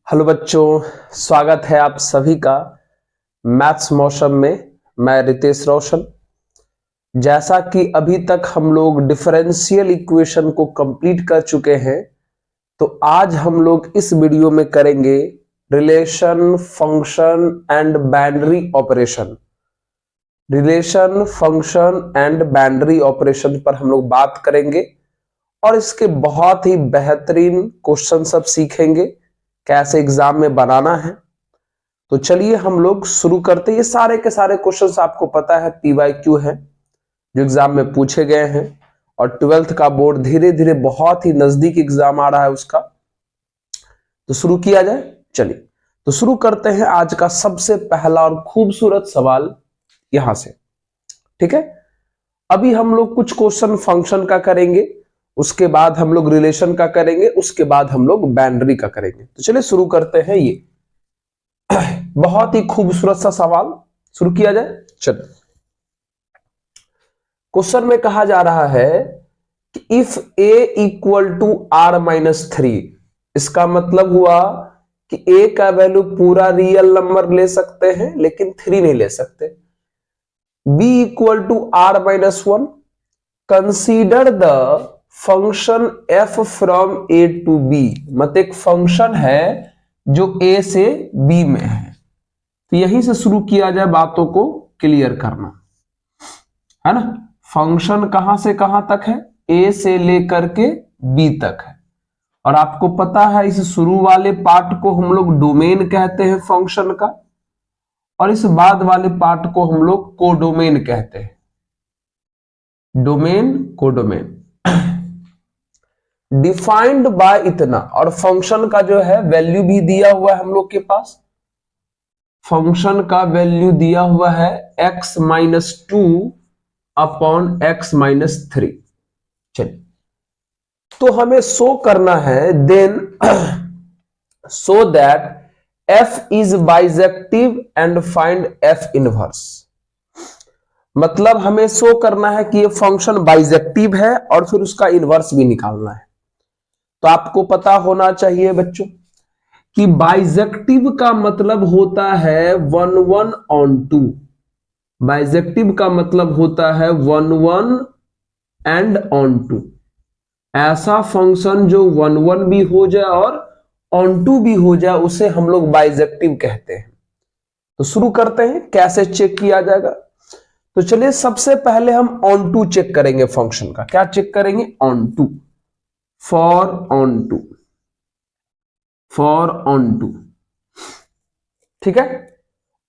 Hello बच्चों, स्वागत है आप सभी का मैथ्स मौसम में। मैं रितेश रोशन। जैसा कि अभी तक हम लोग डिफरेंशियल इक्वेशन को कंप्लीट कर चुके हैं, तो आज हम लोग इस वीडियो में करेंगे relation, function and binary operation. Relation, function and binary operation पर हम लोग बात करेंगे और इसके बहुत ही बेहतरीन क्वेश्चन सब सीखेंगे कैसे एग्जाम में बनाना है। तो चलिए हम लोग शुरू करते हैं। ये सारे के सारे क्वेश्चंस आपको पता है पीवाईक्यू है जो एग्जाम में पूछे गए हैं, और 12th का बोर्ड धीरे धीरे बहुत ही नजदीक एग्जाम आ रहा है उसका। तो शुरू किया जाए। चलिए तो शुरू करते हैं आज का सबसे पहला और खूबसूरत सवाल यहां से। ठीक है, अभी हम लोग कुछ क्वेश्चन फंक्शन का करेंगे, उसके बाद हम लोग रिलेशन का करेंगे, उसके बाद हम लोग बाइनरी का करेंगे। तो चलिए शुरू करते हैं। ये बहुत ही खूबसूरत सा सवाल, शुरू किया जाए। चलिए, क्वेश्चन में कहा जा रहा है कि if a equal to r-3, इसका मतलब हुआ कि a का वैल्यू पूरा रियल नंबर ले सकते हैं लेकिन 3 नहीं ले सकते। b equal to r-1, consider the function f from a to b। मतलब एक फंक्शन है जो a से b में है। तो यहीं से शुरू किया जाए बातों को क्लियर करना, है ना। फंक्शन कहां से कहां तक है? a से लेकर के b तक है, और आपको पता है इस शुरू वाले पार्ट को हम लोग डोमेन कहते हैं फंक्शन का, और इस बाद वाले पार्ट को हम लोग कोडोमेन कहते हैं। डोमेन, कोडोमेन डिफाइंड बाय इतना, और फंक्शन का जो है वैल्यू भी दिया हुआ है हम लोग के पास। फंक्शन का वैल्यू दिया हुआ है x-2 अपॉन x-3। चलिए, तो हमें शो करना है then so that f is bijective and find f inverse. मतलब हमें शो करना है कि ये फंक्शन बाइजेक्टिव है और फिर उसका इनवर्स भी निकालना है। तो आपको पता होना चाहिए बच्चों कि बाइजेक्टिव का मतलब होता है 1 1 on 2। बाइजेक्टिव का मतलब होता है 1 1 and on 2। ऐसा फंक्शन जो 1 1 भी हो जाए और on 2 भी हो जाए उसे हम लोग बाइजेक्टिव कहते हैं। तो शुरू करते हैं, कैसे चेक किया जाएगा। तो चलिए सबसे पहले हम on 2 चेक करेंगे फंक्शन का। क्या चेक करेंगे? on 2, for on 2, for on 2। ठीक है,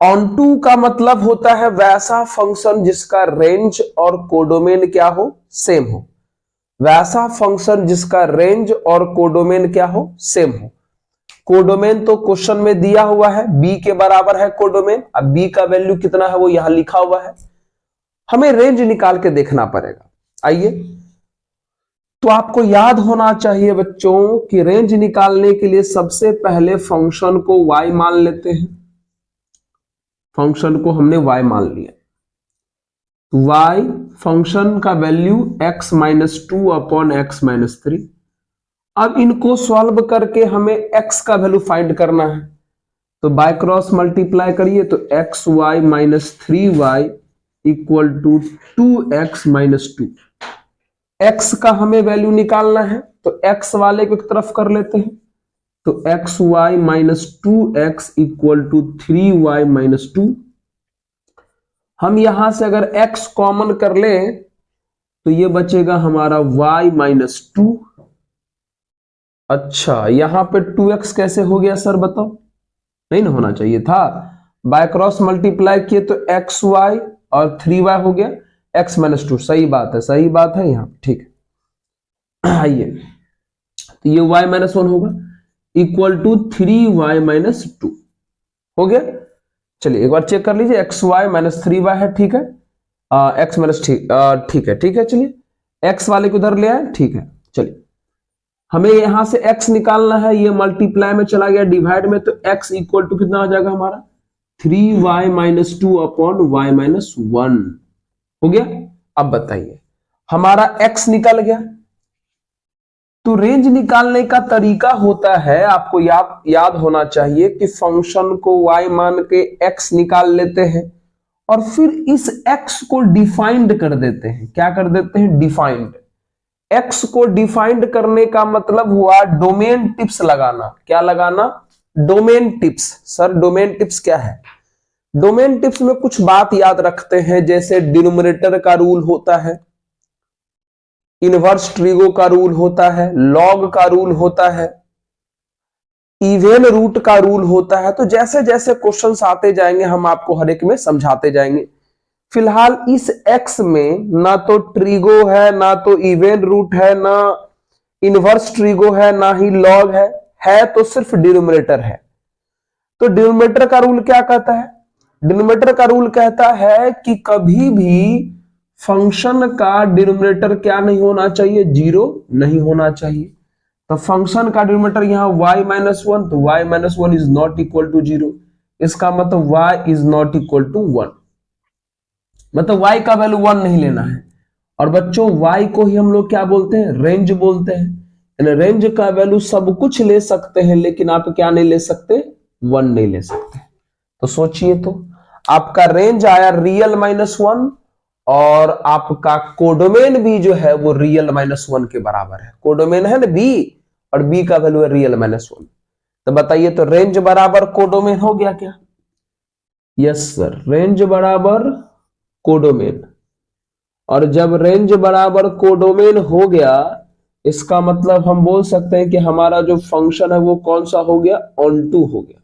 on 2 का मतलब होता है वैसा फंक्शन जिसका रेंज और कोडोमेन क्या हो? सेम हो। वैसा फंक्शन जिसका रेंज और कोडोमेन क्या हो? सेम हो। कोडोमेन तो क्वेश्चन में दिया हुआ है, b के बराबर है कोडोमेन। अब b का वैल्यू कितना है वो यहां लिखा हुआ है, हमें रेंज निकाल के देखना पड़ेगा। आइए, तो आपको याद होना चाहिए बच्चों कि रेंज निकालने के लिए सबसे पहले फंक्शन को y मान लेते हैं। फंक्शन को हमने y मान लिया, y फंक्शन का वैल्यू x-2 अपॉन x-3। अब इनको सॉल्व करके हमें x का वैल्यू फाइंड करना है। तो बाय क्रॉस मल्टीप्लाई करिए तो xy-3y equal to 2x-2। x का हमें वैल्यू निकालना है, तो x वाले को एक तरफ कर लेते हैं। तो xy-2x इक्वल टू 3y-2। हम यहां से अगर x कॉमन कर ले तो ये बचेगा हमारा y-2। अच्छा, यहां पे 2x कैसे हो गया सर बताओ? नहीं ना होना चाहिए था। बाय क्रॉस मल्टीप्लाई किए तो xy और 3y हो गया x-2। सही बात है, सही बात है यहां। ठीक है, आइए, तो ये y-1 होगा इक्वल टू 3y-2 हो गया। चलिए एक बार चेक कर लीजिए, xy-3y है। ठीक है, ठीक है, ठीक है। चलिए x वाले को उधर ले आए। ठीक है, चलिए हमें यहां से x निकालना है, ये मल्टीप्लाई में चला गया डिवाइड में, तो x इक्वल टू कितना हो जाएगा हमारा? 3y-2 अपॉन y-1 हो गया। अब बताइए, हमारा x निकल गया तो रेंज निकालने का तरीका होता है, आपको याद होना चाहिए कि फंक्शन को y मान के x निकाल लेते हैं और फिर इस x को डिफाइंड कर देते हैं। क्या कर देते हैं? डिफाइंड। x को डिफाइंड करने का मतलब हुआ डोमेन टिप्स लगाना। क्या लगाना? Domain tips. Sir domain tips क्या है? डोमेन टिप्स में कुछ बात याद रखते हैं, जैसे डिनोमिनेटर का रूल होता है, इनवर्स ट्रिगो का रूल होता है, लॉग का रूल होता है, इवन रूट का रूल होता है। तो जैसे जैसे क्वेश्चंस आते जाएंगे हम आपको हर एक में समझाते जाएंगे। फिलहाल इस x में ना तो ट्रिगो है, ना तो इवन रूट है, ना इनवर्स ट्रिगो है, ना ही लॉग है तो सिर्फ डिनोमिनेटर है। तो डिनोमिनेटर का रूल क्या कहता है? डिनोमिनेटर का रूल कहता है कि कभी भी फंक्शन का डिनोमिनेटर क्या नहीं होना चाहिए? जीरो नहीं होना चाहिए। तो फंक्शन का डिनोमिनेटर यहां y-1, तो y-1 is not equal to 0। इसका मतलब y is not equal to 1, मतलब y का वैल्यू 1 नहीं लेना है। और बच्चों y को ही हम लोग क्या बोलते हैं? रेंज बोलते हैं। यानी रेंज का वैल्यू सब कुछ ले सकते हैं, लेकिन आप क्या नहीं ले सकते? 1 नहीं ले सकते। तो सोचिए, तो आपका रेंज आया रियल -1 और आपका कोडोमेन भी जो है वो रियल -1 के बराबर है। कोडोमेन है ना b, और b का वैल्यू है रियल -1। तो बताइए, तो रेंज बराबर कोडोमेन हो गया क्या? यस सर, रेंज बराबर कोडोमेन। और जब रेंज बराबर कोडोमेन हो गया, इसका मतलब हम बोल सकते हैं कि हमारा जो फंक्शन है वो कौन सा हो गया? ऑन टू हो गया।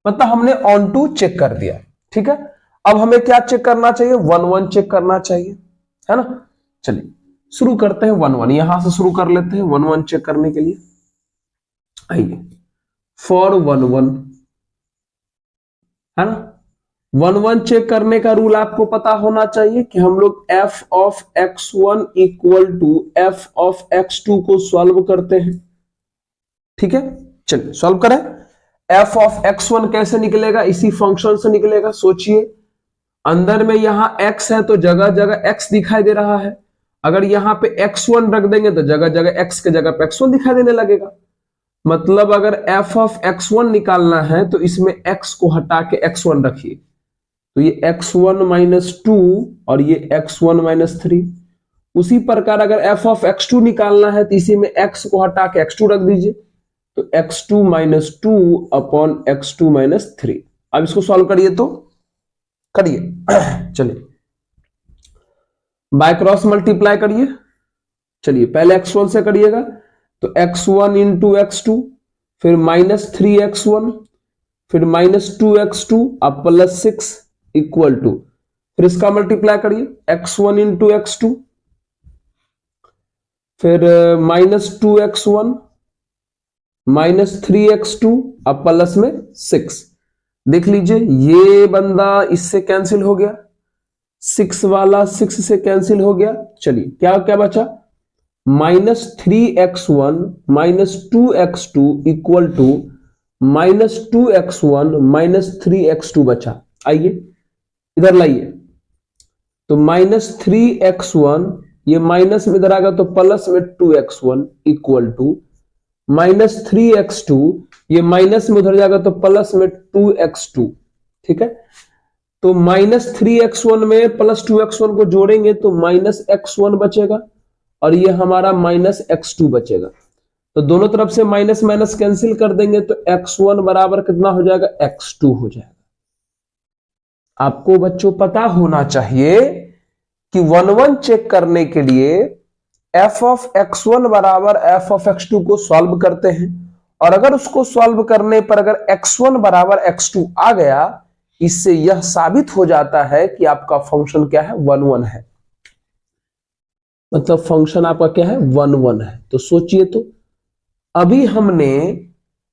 मतलब हमने ऑन टू चेक कर दिया। ठीक है, अब हमें क्या चेक करना चाहिए? 1-1 चेक करना चाहिए, है ना। चलिए शुरू करते हैं 1-1। यहां से शुरू कर लेते हैं 1-1 चेक करने के लिए। आइए, फॉर 1-1, है ना। 1-1 चेक करने का रूल आपको पता होना चाहिए कि हम लोग f of x1 equal to f of x2 को सॉल्व करते हैं। ठीक है, चलिए सॉल्व करें। f ऑफ x1 कैसे निकलेगा? इसी फंक्शन से निकलेगा। सोचिए, अंदर में यहां x है तो जगह जगह x दिखाई दे रहा है। अगर यहां पे x1 रख देंगे तो जगह जगह x के जगह पे x1 दिखाई देने लगेगा। मतलब अगर f ऑफ x1 निकालना है तो इसमें x को हटा के x1 रखिए, तो ये x1 - 2 और ये x1 - 3। उसी प्रकार अगर f ऑफ x2 निकालना है तो इसी में x को हटा के x2 रख दीजिए, तो x2 - 2 अपॉन x2 - 3। अब इसको सॉल्व करिए, तो करिए। चलिए बाय क्रॉस मल्टीप्लाई करिए। चलिए पहले x1 से करिएगा, तो x1 इंटू x2, फिर -3x1, फिर -2x2 अब +6 इक्वल टू, फिर इसका मल्टीप्लाई करिए x1 इंटू x2, फिर -2x1 -3x2 अब प्लस में 6। देख लीजिए, ये बंदा इससे कैंसिल हो गया, 6 वाला 6 से कैंसिल हो गया। चलिए क्या क्या बचा? -3x1 -2x2 equal to -2x1 -3x2 बचा। आइए इधर लाइए, तो -3x1 ये माइनस में इधर आएगा तो प्लस में 2x1 इक्वल टू -3x2, ये माइनस में उधर जाएगा तो प्लस में 2x2। ठीक है, तो -3x1 में प्लस 2x1 को जोड़ेंगे तो -x1 बचेगा और ये हमारा -x2 बचेगा। तो दोनों तरफ से माइनस माइनस कैंसिल कर देंगे तो x1 बराबर कितना हो जाएगा? x2 हो जाएगा। आपको बच्चों पता होना चाहिए कि 1-1 चेक करने के लिए f ऑफ x1 बराबर f ऑफ x2 को सॉल्व करते हैं, और अगर उसको सॉल्व करने पर अगर x1 बराबर x2 आ गया, इससे यह साबित हो जाता है कि आपका फंक्शन क्या है? 1-1 है। मतलब फंक्शन आपका क्या है? 1-1 है। तो सोचिए, तो अभी हमने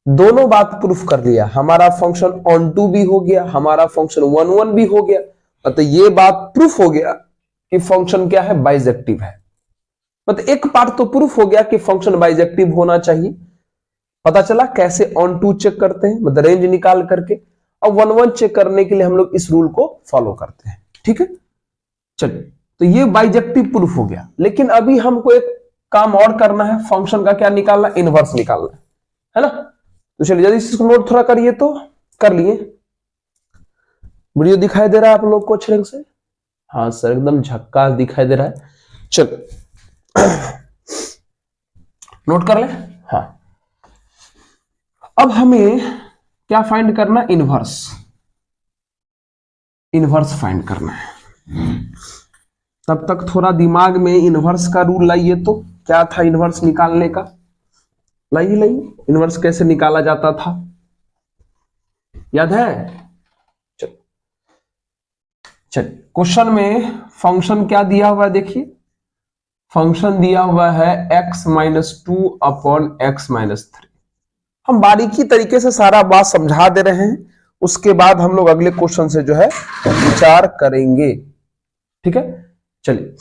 दोनों बात प्रूफ कर लिया। हमारा फंक्शन ऑन टू भी हो गया, हमारा फंक्शन 1-1 भी हो गया। मतलब ये बात प्रूफ हो गया कि फंक्शन क्या है? बाइजेक्टिव है। मतलब एक पार्ट तो प्रूफ हो गया कि फंक्शन बाइजेक्टिव होना चाहिए। पता चला कैसे ऑन टू चेक करते हैं, मतलब रेंज निकाल करके। अब 1-1 चेक करने के लिए हम लोग इस रूल को फॉलो करते हैं। ठीक है, चलिए, तो ये बाइजेक्टिव प्रूफ हो गया। लेकिन अभी हमको एक काम और करना है, फंक्शन का क्या निकालना, इनवर्स निकालना है ना। तो चलिए यदि इसको नोट थोड़ा करिए तो कर लिए। वीडियो दिखाई दे रहा है आप लोग को अच्छे ढंग से? हाँ सर एकदम झक्कास दिखाई दे रहा है। चलो नोट कर ले। हाँ अब हमें क्या फाइंड करना, इनवर्स, इनवर्स फाइंड करना है। तब तक थोड़ा दिमाग में इनवर्स का रूल लाइए। तो क्या था इनवर्स निकालने का, लाइए लाइए, इनवर्स कैसे निकाला जाता था, याद है? चल क्वेश्चन में फंक्शन क्या दिया हुआ है, देखिए फंक्शन दिया हुआ है x-2 अपॉन x-3। हम बारीकी तरीके से सारा बात समझा दे रहे हैं, उसके बाद हम लोग अगले क्वेश्चन से जो है विचार करेंगे, ठीक है। चलिए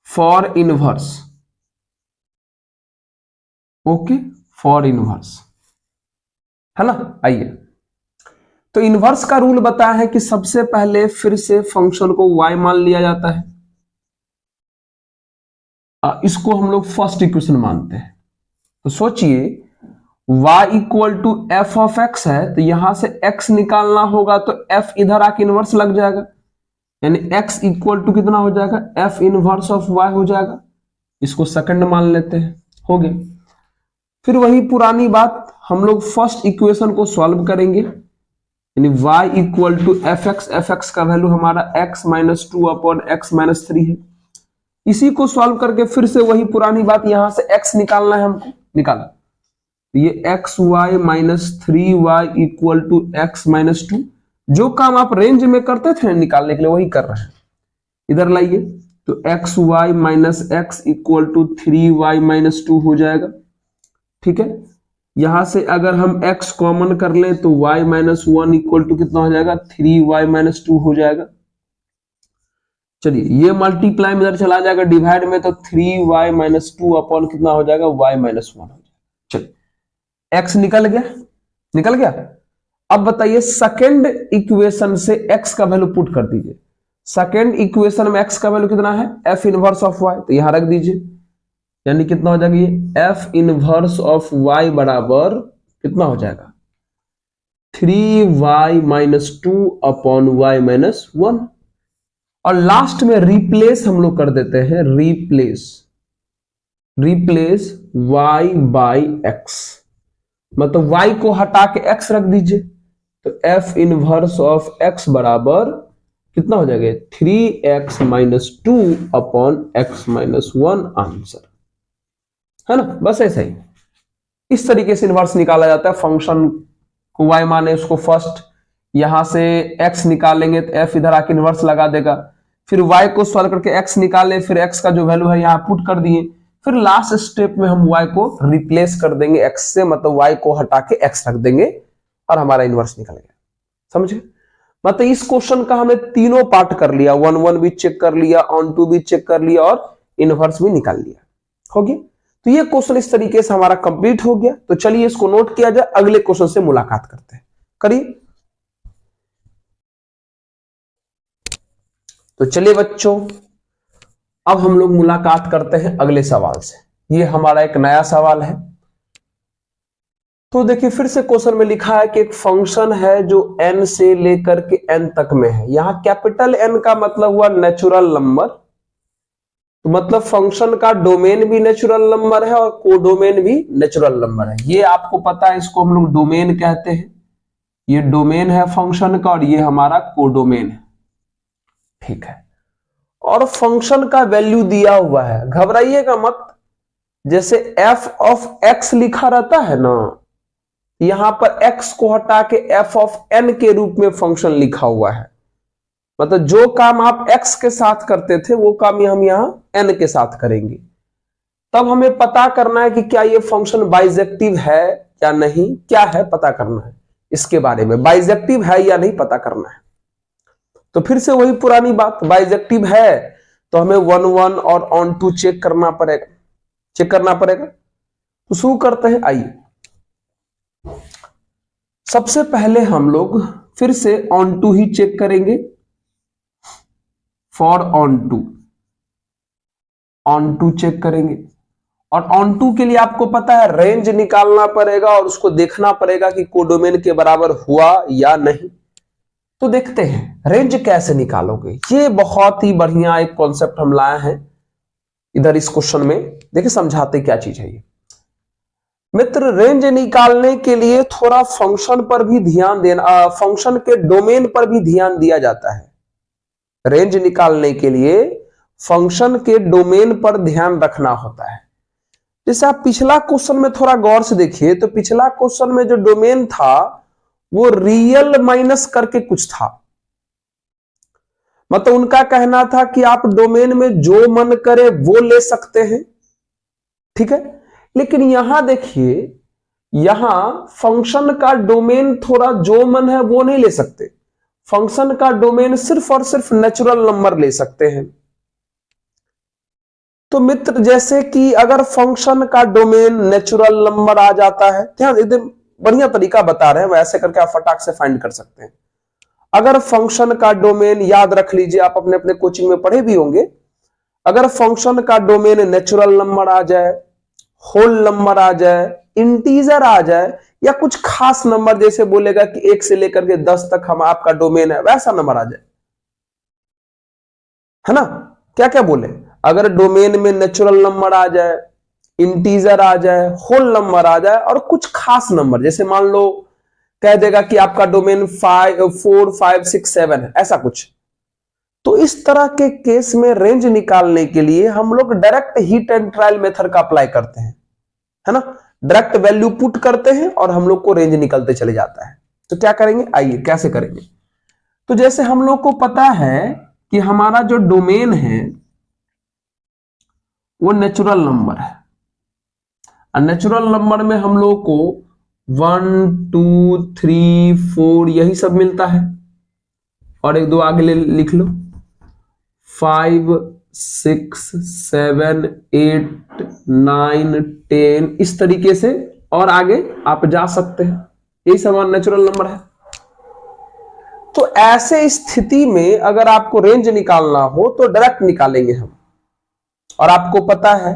for inverse, okay, for inverse है ना। आइए, तो इनवर्स का रूल बताया है कि सबसे पहले फिर से फंक्शन को y मान लिया जाता है, इसको हम लोग फर्स्ट इक्वेशन मानते हैं। तो सोचिए y equal to F of X है, तो यहां से x निकालना होगा, तो f इधर आके इनवर्स लग जाएगा, यानी x इक्वल टू कितना हो जाएगा, f इनवर्स ऑफ y हो जाएगा। इसको सेकंड मान लेते हैं, हो गया। फिर वही पुरानी बात, हम लोग फर्स्ट इक्वेशन को सॉल्व करेंगे, यानी y equal to F X का वैल्यू हमारा x-2 अपॉन x-3 है। इसी को सॉल्व करके फिर से वही पुरानी बात, यहां से x निकालना है हमको, निकाला ये xy-3y इक्वल टू x-2। जो काम आप रेंज में करते थे निकालने के लिए वही कर रहे हैं, इधर लाइए, तो xy minus x equal to 3y-2 हो जाएगा, ठीक है। यहां से अगर हम x कॉमन कर लें तो y-1 इक्वल टू कितना हो जाएगा, 3y-2 हो जाएगा। चलिए ये मल्टीप्लाई में इधर चला जाएगा डिवाइड में, तो 3y-2 अपॉन कितना हो जाएगा, y-1 हो जाएगा। चलिए x निकल गया, निकल गया। अब बताइए सेकेंड इक्वेशन से x का वैल्यू पुट कर दीजिए। सेकेंड इक्वेशन में x का वैल्यू कितना है, f इनवर्स ऑफ y, तो यहां रख दीजिए, यानी कितना हो जाएगा, ये f इनवर्स ऑफ y बराबर कितना हो जाएगा, 3y-2 अपॉन y-1। और लास्ट में रिप्लेस हम लोग कर देते हैं, रिप्लेस y बाई x, मतलब y को हटा के x रख दीजिए, तो f इनवर्स ऑफ x बराबर कितना हो जाएगा, 3x-2 अपॉन x-1 आंसर है ना। बस ऐसा ही, इस तरीके से इनवर्स निकाला जाता है। फंक्शन को y माने उसको फर्स्ट, यहां से x निकालेंगे तो f इधर आके इनवर्स लगा देगा, फिर y को सॉल्व करके x निकाले, फिर x का जो वैल्यू है यहां पुट कर दिए, फिर लास्ट स्टेप में हम y को रिप्लेस कर देंगे x से, मतलब y को हटा के x रख देंगे और हमारा इनवर्स निकल गया, समझे। मतलब इस क्वेश्चन का हमने तीनों पार्ट कर लिया, 1-1 भी चेक कर लिया, ऑन टू भी चेक कर लिया और इनवर्स भी निकाल लिया, हो गया। तो ये क्वेश्चन इस तरीके से हमारा कंप्लीट हो गया। तो चलिए इसको नोट किया जाए, अगले क्वेश्चन से मुलाकात करते हैं, करिए। तो चलिए बच्चों, अब हम लोग मुलाकात करते हैं अगले सवाल से। ये हमारा एक नया सवाल है। तो देखिए फिर से क्वेश्चन में लिखा है कि एक फंक्शन है जो n से लेकर के n तक में है। यहां कैपिटल N का मतलब हुआ नेचुरल नंबर, तो मतलब फंक्शन का डोमेन भी नेचुरल नंबर है और कोडोमेन भी नेचुरल नंबर है। ये आपको पता है, इसको हम लोग डोमेन कहते हैं। ये डोमेन है फंक्शन का और ये हमारा कोडोमेन है, ठीक है। और फंक्शन का वैल्यू दिया हुआ है, घबराइएगा मत। जैसे f ऑफ x लिखा रहता है ना, यहां पर x को हटा के f ऑफ n के रूप में फंक्शन लिखा हुआ है। मतलब जो काम आप x के साथ करते थे वो काम हम यहां n के साथ करेंगे। तब हमें पता करना है कि क्या ये फंक्शन बाइजेक्टिव है या नहीं, क्या है पता करना है इसके बारे में, बाइजेक्टिव है या नहीं पता करना है। तो फिर से वही पुरानी बात, बाइजेक्टिव है तो हमें 1-1 और ऑन टू चेक करना पड़ेगा। तो शुरू करते हैं, आइए। सबसे पहले हम लोग फिर से ऑन टू ही चेक करेंगे। For onto, onto check करेंगे, और ऑन टू के लिए आपको पता है रेंज निकालना पड़ेगा और उसको देखना पड़ेगा कि कोडोमेन के बराबर हुआ या नहीं। तो देखते हैं रेंज कैसे निकालोगे। ये बहुत ही बढ़िया एक कॉन्सेप्ट हम लाए हैं इधर इस क्वेश्चन में। देखिए समझाते क्या चीज है ये मित्र। रेंज निकालने के लिए थोड़ा फंक्शन पर भी ध्यान देना, फंक्शन के डोमेन पर भी ध्यान दिया जाता है। रेंज निकालने के लिए फंक्शन के डोमेन पर ध्यान रखना होता है। जैसे आप पिछला क्वेश्चन में थोड़ा गौर से देखिए तो पिछला क्वेश्चन में जो डोमेन था वो रियल माइनस करके कुछ था। मतलब उनका कहना था कि आप डोमेन में जो मन करे वो ले सकते हैं, ठीक है। लेकिन यहां देखिए, यहां फंक्शन का डोमेन थोड़ा जो मन है वो नहीं ले सकते। फंक्शन का डोमेन सिर्फ और सिर्फ नेचुरल नंबर ले सकते हैं। तो मित्र जैसे कि अगर फंक्शन का डोमेन नेचुरल नंबर आ जाता है, ध्यान एकदम बढ़िया तरीका बता रहे हैं, वैसे करके आप फटाक से फाइंड कर सकते हैं। अगर फंक्शन का डोमेन, याद रख लीजिए, आप अपने अपने कोचिंग में पढ़े भी होंगे, अगर फंक्शन का डोमेन नेचुरल नंबर आ जाए, होल नंबर आ जाए, इंटीजर आ जाए, या कुछ खास नंबर जैसे बोलेगा कि 1 से लेकर के 10 तक हम आपका डोमेन है, वैसा नंबर आ जाए, है ना। क्या क्या बोले, अगर डोमेन में नेचुरल नंबर आ जाए, इंटीजर आ जाए, होल नंबर आ जाए और कुछ खास नंबर, जैसे मान लो कह देगा कि आपका डोमेन 5, 4, 5, 6, 7 है, ऐसा कुछ। तो इस तरह के केस में रेंज निकालने के लिए हम लोग direct heat and trial method का अप्लाई करते हैं, है ना। डायरेक्ट वैल्यू पुट करते हैं और हम लोग को रेंज निकलते चले जाता है। तो क्या करेंगे, आइए कैसे करेंगे। तो जैसे हम लोग को पता है कि हमारा जो डोमेन है वो नेचुरल नंबर है, और नेचुरल नंबर में हम लोग को 1, 2, 3, 4 यही सब मिलता है, और एक दो आगे लिख लो, 5, 6, 7, 8, 9, 10, इस तरीके से और आगे आप जा सकते हैं। यही समान नेचुरल नंबर है। तो ऐसे स्थिति में अगर आपको रेंज निकालना हो तो डायरेक्ट निकालेंगे हम, और आपको पता है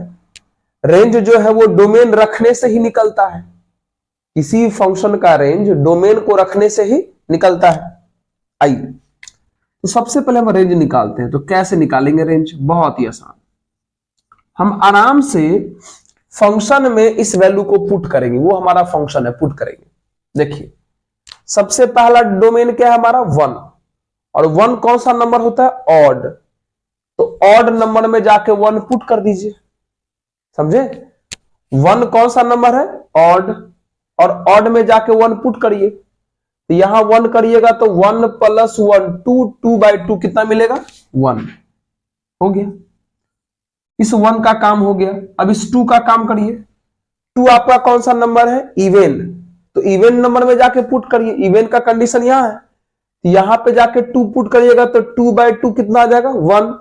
रेंज जो है वो डोमेन रखने से ही निकलता है। किसी फंक्शन का रेंज डोमेन को रखने से ही निकलता है। आइए तो सबसे पहले हम रेंज निकालते हैं। तो कैसे निकालेंगे रेंज, बहुत ही आसान। हम आराम से फंक्शन में इस वैल्यू को पुट करेंगे, वो हमारा फंक्शन है, पुट करेंगे। देखिए सबसे पहला डोमेन क्या है हमारा, 1, और 1 कौन सा नंबर होता है, ऑड। तो ऑड नंबर में जाके 1 पुट कर दीजिए, समझे। 1 कौन सा नंबर है, ऑड, और ऑड में जाके 1 पुट करिए। तो यहां 1 करिएगा तो 1 + 1 2, 2/2 कितना मिलेगा, 1 हो गया। इस 1 का काम हो गया। अब इस 2 का काम करिए। 2 आपका कौन सा नंबर है, इवन। तो इवन नंबर में जाके पुट करिए, इवन का कंडीशन यहां है, यहां पे जाके 2 पुट करिएगा तो 2/2 कितना आ जाएगा, 1।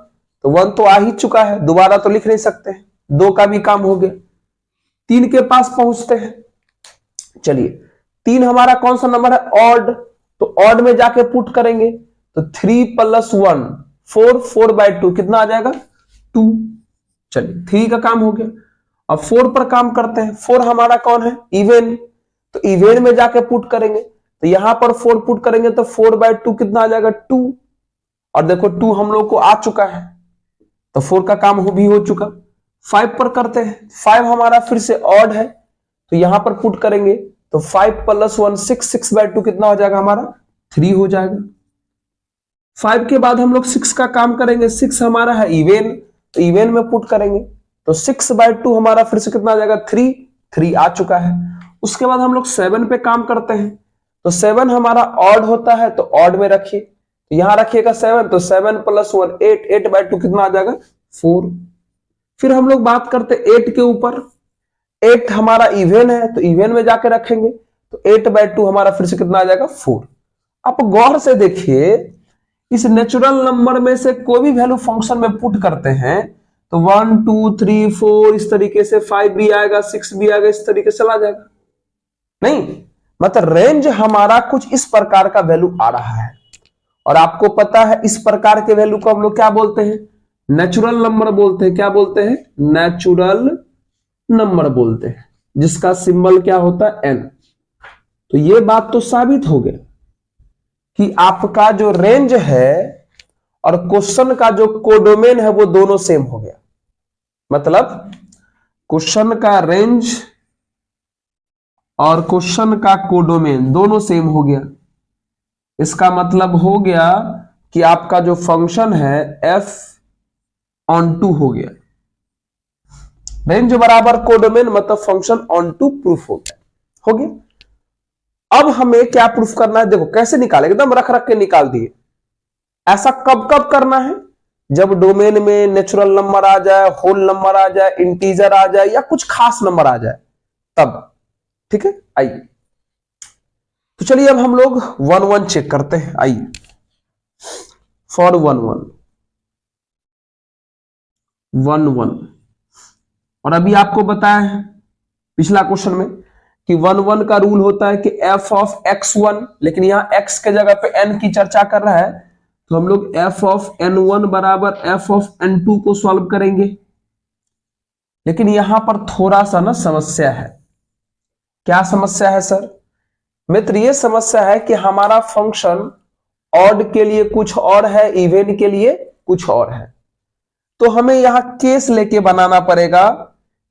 तो 1 तो आ ही चुका है, दोबारा तो लिख नहीं सकते। 2 का भी काम हो गया। 3 के पास पहुंचते हैं। चलिए 3 हमारा कौन सा नंबर है, ऑड। तो ऑड में जाके पुट करेंगे तो 3 + 1 4, 4/2 कितना आ जाएगा, 2। चलिए 3 का काम हो गया। अब 4 पर काम करते हैं। 4 हमारा कौन है, इवन। तो इवन में जाके पुट करेंगे तो यहां पर 4 पुट करेंगे तो 4/2 कितना आ जाएगा, 2। और देखो 2 हम लोग को आ चुका है तो 4 का काम भी हो चुका। 5 पर करते हैं। 5 हमारा फिर से ऑड है तो यहां पर पुट करेंगे तो 5 + 1 6, 6/2 कितना हो जाएगा हमारा, 3 हो जाएगा। 5 के बाद हम लोग 6 का काम करेंगे। 6 हमारा है इवन, तो इवन में पुट करेंगे तो 6/2 हमारा फिर से कितना आ जाएगा, 3 आ चुका है। उसके बाद हम लोग 7 पे काम करते हैं। तो 7 हमारा ऑड होता है तो ऑड में रखिए, तो यहां रखिएगा 7, तो 7 + 1 8, 8/2 कितना आ जाएगा, 4। फिर हम लोग बात करते हैं 8 के ऊपर। 8 हमारा इवन है तो इवन में जाके रखेंगे तो 8/2 हमारा फिर से कितना आ जाएगा, 4। आप गौर से देखिए, इस नेचुरल नंबर में से कोई भी वैल्यू फंक्शन में पुट करते हैं तो 1, 2, 3, 4 इस तरीके से, 5 भी आएगा, 6 भी आएगा, इस तरीके से चला जाएगा। नहीं, मतलब रेंज हमारा कुछ इस प्रकार का वैल्यू आ रहा है, और आपको पता है इस प्रकार के वैल्यू को हम लोग क्या बोलते हैं, नेचुरल नंबर बोलते हैं। क्या बोलते हैं? नेचुरल नंबर बोलते हैं, जिसका सिंबल क्या होता है? एन। तो ये बात तो साबित हो गया कि आपका जो रेंज है और क्वेश्चन का जो कोडोमेन है वो दोनों सेम हो गया। मतलब क्वेश्चन का रेंज और क्वेश्चन का कोडोमेन दोनों सेम हो गया। इसका मतलब हो गया कि आपका जो फंक्शन है f ऑन टू हो गया। रेंज बराबर कोडोमेन मतलब फंक्शन ऑन टू प्रूफ हो गया। हो गया। अब हमें क्या प्रूफ करना है? देखो कैसे निकाले, एकदम रख रख के निकाल दिए। ऐसा कब कब करना है? जब डोमेन में नेचुरल नंबर आ जाए, होल नंबर आ जाए, इंटीजर आ जाए या कुछ खास नंबर आ जाए, तब। ठीक है, आइए तो चलिए अब हम लोग 1 1 चेक करते हैं। आइए फॉर 1 1 1 1, और अभी आपको बताया है पिछला क्वेश्चन में कि 1 1 का रूल होता है कि f ऑफ x1, लेकिन यहां x के जगह पे n की चर्चा कर रहा है, तो हम लोग f ऑफ n1 बराबर f ऑफ n2 को सॉल्व करेंगे। लेकिन यहां पर थोड़ा सा ना समस्या है। क्या समस्या है सर? मित्र, ये समस्या है कि हमारा फंक्शन ऑड के लिए कुछ और है, इवन के लिए कुछ और है। तो हमें यहां केस लेके बनाना पड़ेगा।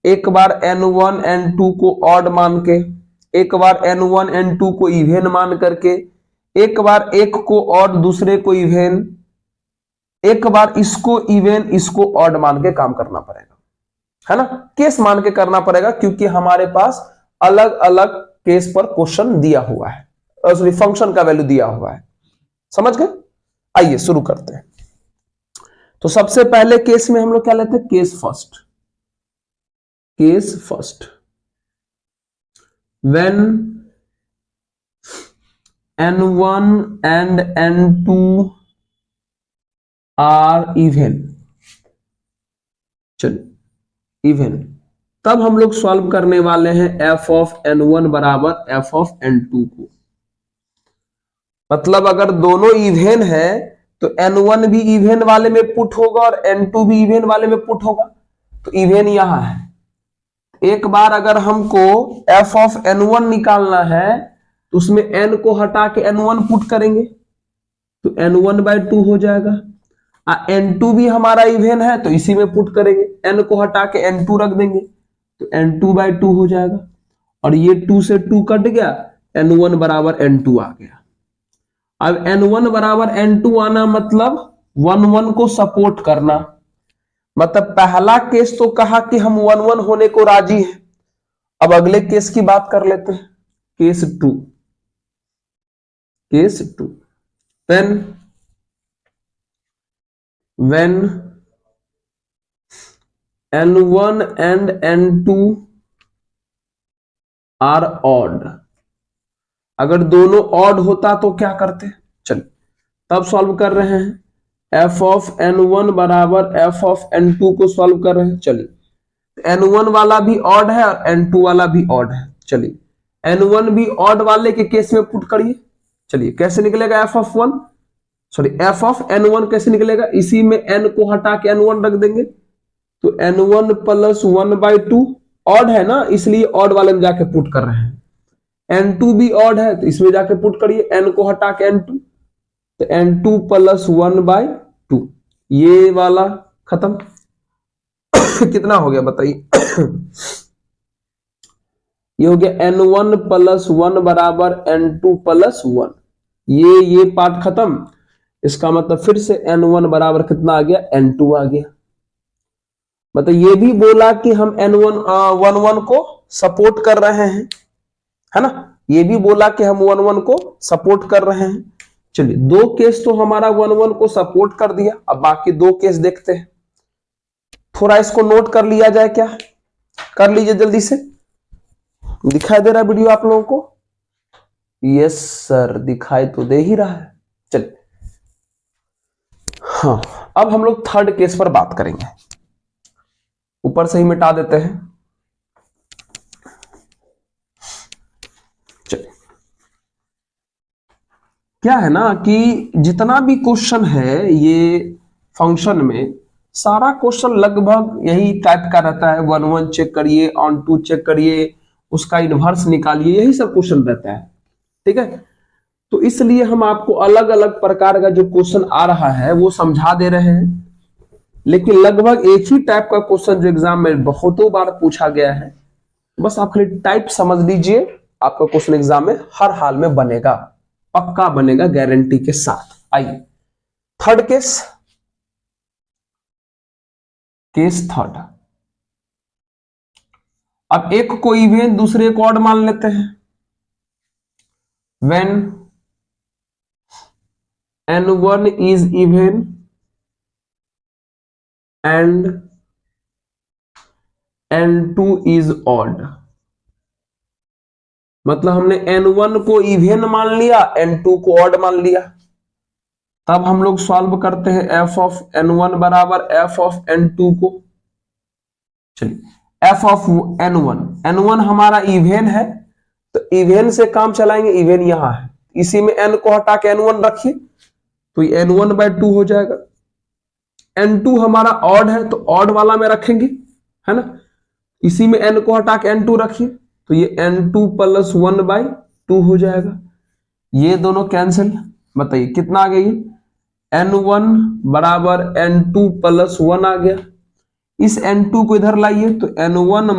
एक बार n1 n2 को ऑड मान के, एक बार n1 n2 को इवन मान करके, एक बार एक को ऑड दूसरे को इवन, एक बार इसको इवन इसको ऑड मान के काम करना पड़ेगा, है ना? केस मान के करना पड़ेगा, क्योंकि हमारे पास अलग अलग केस पर क्वेश्चन दिया हुआ है, सॉरी फंक्शन का वैल्यू दिया हुआ है। समझ गए? आइए शुरू करते हैं। तो सबसे पहले केस में हम लोग क्या लेते हैं? Case first. Case first, when n1 and n2 are even, चलिए इवन, तब हम लोग सॉल्व करने वाले हैं f ऑफ n1 बराबर f ऑफ n2 को। मतलब अगर दोनों इवन है तो n1 भी इवन वाले में पुट होगा और n2 भी इवन वाले में पुट होगा, तो इवन यहां है। एक बार अगर हमको f ऑफ n1 निकालना है तो उसमें n को हटा के n1 पुट करेंगे तो n1/2 हो जाएगा। n2 भी हमारा इवन है तो इसी में पुट करेंगे, n को हटा के n2 रख देंगे तो n2/2 हो जाएगा। और ये 2 से 2 कट गया, n1 बराबर n2 आ गया। अब n1 बराबर n2 आना मतलब 1 1 को सपोर्ट करना। मतलब पहला केस तो कहा कि हम 1 1 होने को राजी हैं। अब अगले केस की बात कर लेते हैं। Case 2, case 2, when n1 and n2 are odd, अगर दोनों ऑड होता तो क्या करते? चलिए तब सॉल्व कर रहे हैं। f ऑफ n1 बराबर f ऑफ n2 को सॉल्व कर रहे हैं। चलिए n1 वाला भी ऑड है और n2 वाला भी ऑड है। चलिए n1 भी ऑड वाले के केस में पुट करिए। चलिए कैसे निकलेगा f of 1, sorry f of n1 कैसे निकलेगा? इसी में n को हटा के n1 रख देंगे तो n1 प्लस 1/2, ऑड है ना इसलिए ऑड वाले में जाके पुट कर रहे हैं। n2 भी ऑड है तो इसमें जाके पुट करिए, n को हटा के n2 तो n2 प्लस 1/2, ये वाला खत्म। कितना हो गया बताइए? ये हो गया n1 प्लस 1 बराबर n2 प्लस 1, ये पार्ट खत्म। इसका मतलब फिर से n1 बराबर कितना आ गया? n2 आ गया। मतलब ये भी बोला कि हम n1 1 1 को सपोर्ट कर रहे हैं, है ना? ये भी बोला कि हम 1 1 को सपोर्ट कर रहे हैं। चलिए दो केस तो हमारा 1 1 को सपोर्ट कर दिया। अब बाकी दो केस देखते हैं। थोड़ा इसको नोट कर लिया जाए क्या? कर लीजिए जल्दी से। दिखाई दे रहा है वीडियो आप लोगों को? यस सर, दिखाई तो दे ही रहा है। चलिए हाँ, अब हम लोग थर्ड केस पर बात करेंगे। ऊपर से ही मिटा देते हैं। चलिए क्या है ना कि जितना भी क्वेश्चन है ये फंक्शन में, सारा क्वेश्चन लगभग यही टाइप का रहता है, 1 1 चेक करिए, ऑन 2 चेक करिए, उसका इनवर्स निकालिए, यही सब क्वेश्चन रहता है। ठीक है, तो इसलिए हम आपको अलग अलग प्रकार का जो क्वेश्चन आ रहा है वो समझा दे रहे हैं, लेकिन लगभग एक ही टाइप का क्वेश्चन जो एग्जाम में बहुतों बार पूछा गया है, बस आप खाली टाइप समझ लीजिए, आपका क्वेश्चन एग्जाम में हर हाल में बनेगा, पक्का बनेगा, गारंटी के साथ। आइए थर्ड केस थर्ड। अब एक को इवन दूसरे को ऑड मान लेते हैं। When n1 is even and n2 is odd, मतलब हमने n1 को इवन मान लिया, n2 को ऑड मान लिया। तब हम लोग सॉल्व करते हैं f ऑफ n1 बराबर f ऑफ n2 को। चलिए f ऑफ n1 हमारा इवन है, तो इवन से काम चलाएंगे, इवन यहां है, इसी में n को हटा के n1 रखिए, तो ये n1/2 हो जाएगा। n2 हमारा ऑड है, तो ऑड वाला में रखेंगे, है ना, इसी में n को हटा के n2 रखिए, तो ये n2 + 1/2 हो जाएगा। ये दोनों कैंसिल, बताइए कितना आ गई, n1 बराबर n2 + 1 आ गया। इस n2 को इधर लाइए, तो n1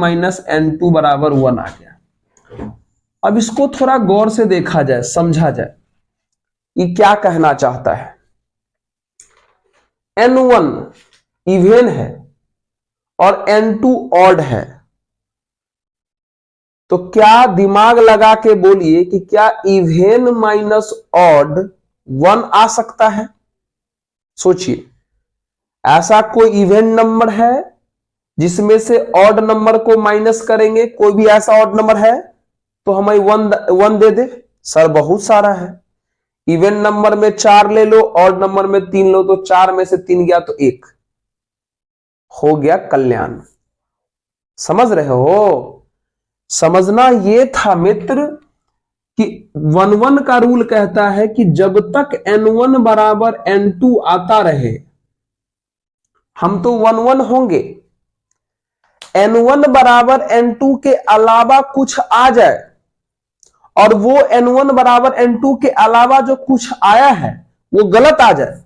- n2 बराबर 1 आ गया। अब इसको थोड़ा गौर से देखा जाए, समझा जाए, ये क्या कहना चाहता है। n1 इवन है और n2 ऑड है, तो क्या दिमाग लगा के बोलिए कि क्या इवन माइनस ऑड 1 आ सकता है? सोचिए, ऐसा कोई इवन नंबर है जिसमें से ऑड नंबर को माइनस करेंगे, कोई भी ऐसा ऑड नंबर है तो हमें 1 दे दे? सर बहुत सारा है। इवन नंबर में 4 ले लो, ऑड नंबर में 3 लो, तो 4 में से 3 गया तो 1 हो गया, कल्याण। समझ रहे हो? समझना ये था मित्र कि 1 का रूल कहता है कि जब तक n1 बराबर n2 आता रहे, हम तो 1 होंगे, n1 बराबर n2 के अलावा कुछ आ जाए और वो n1 बराबर n2 के अलावा जो कुछ आया है वो गलत आ जाए,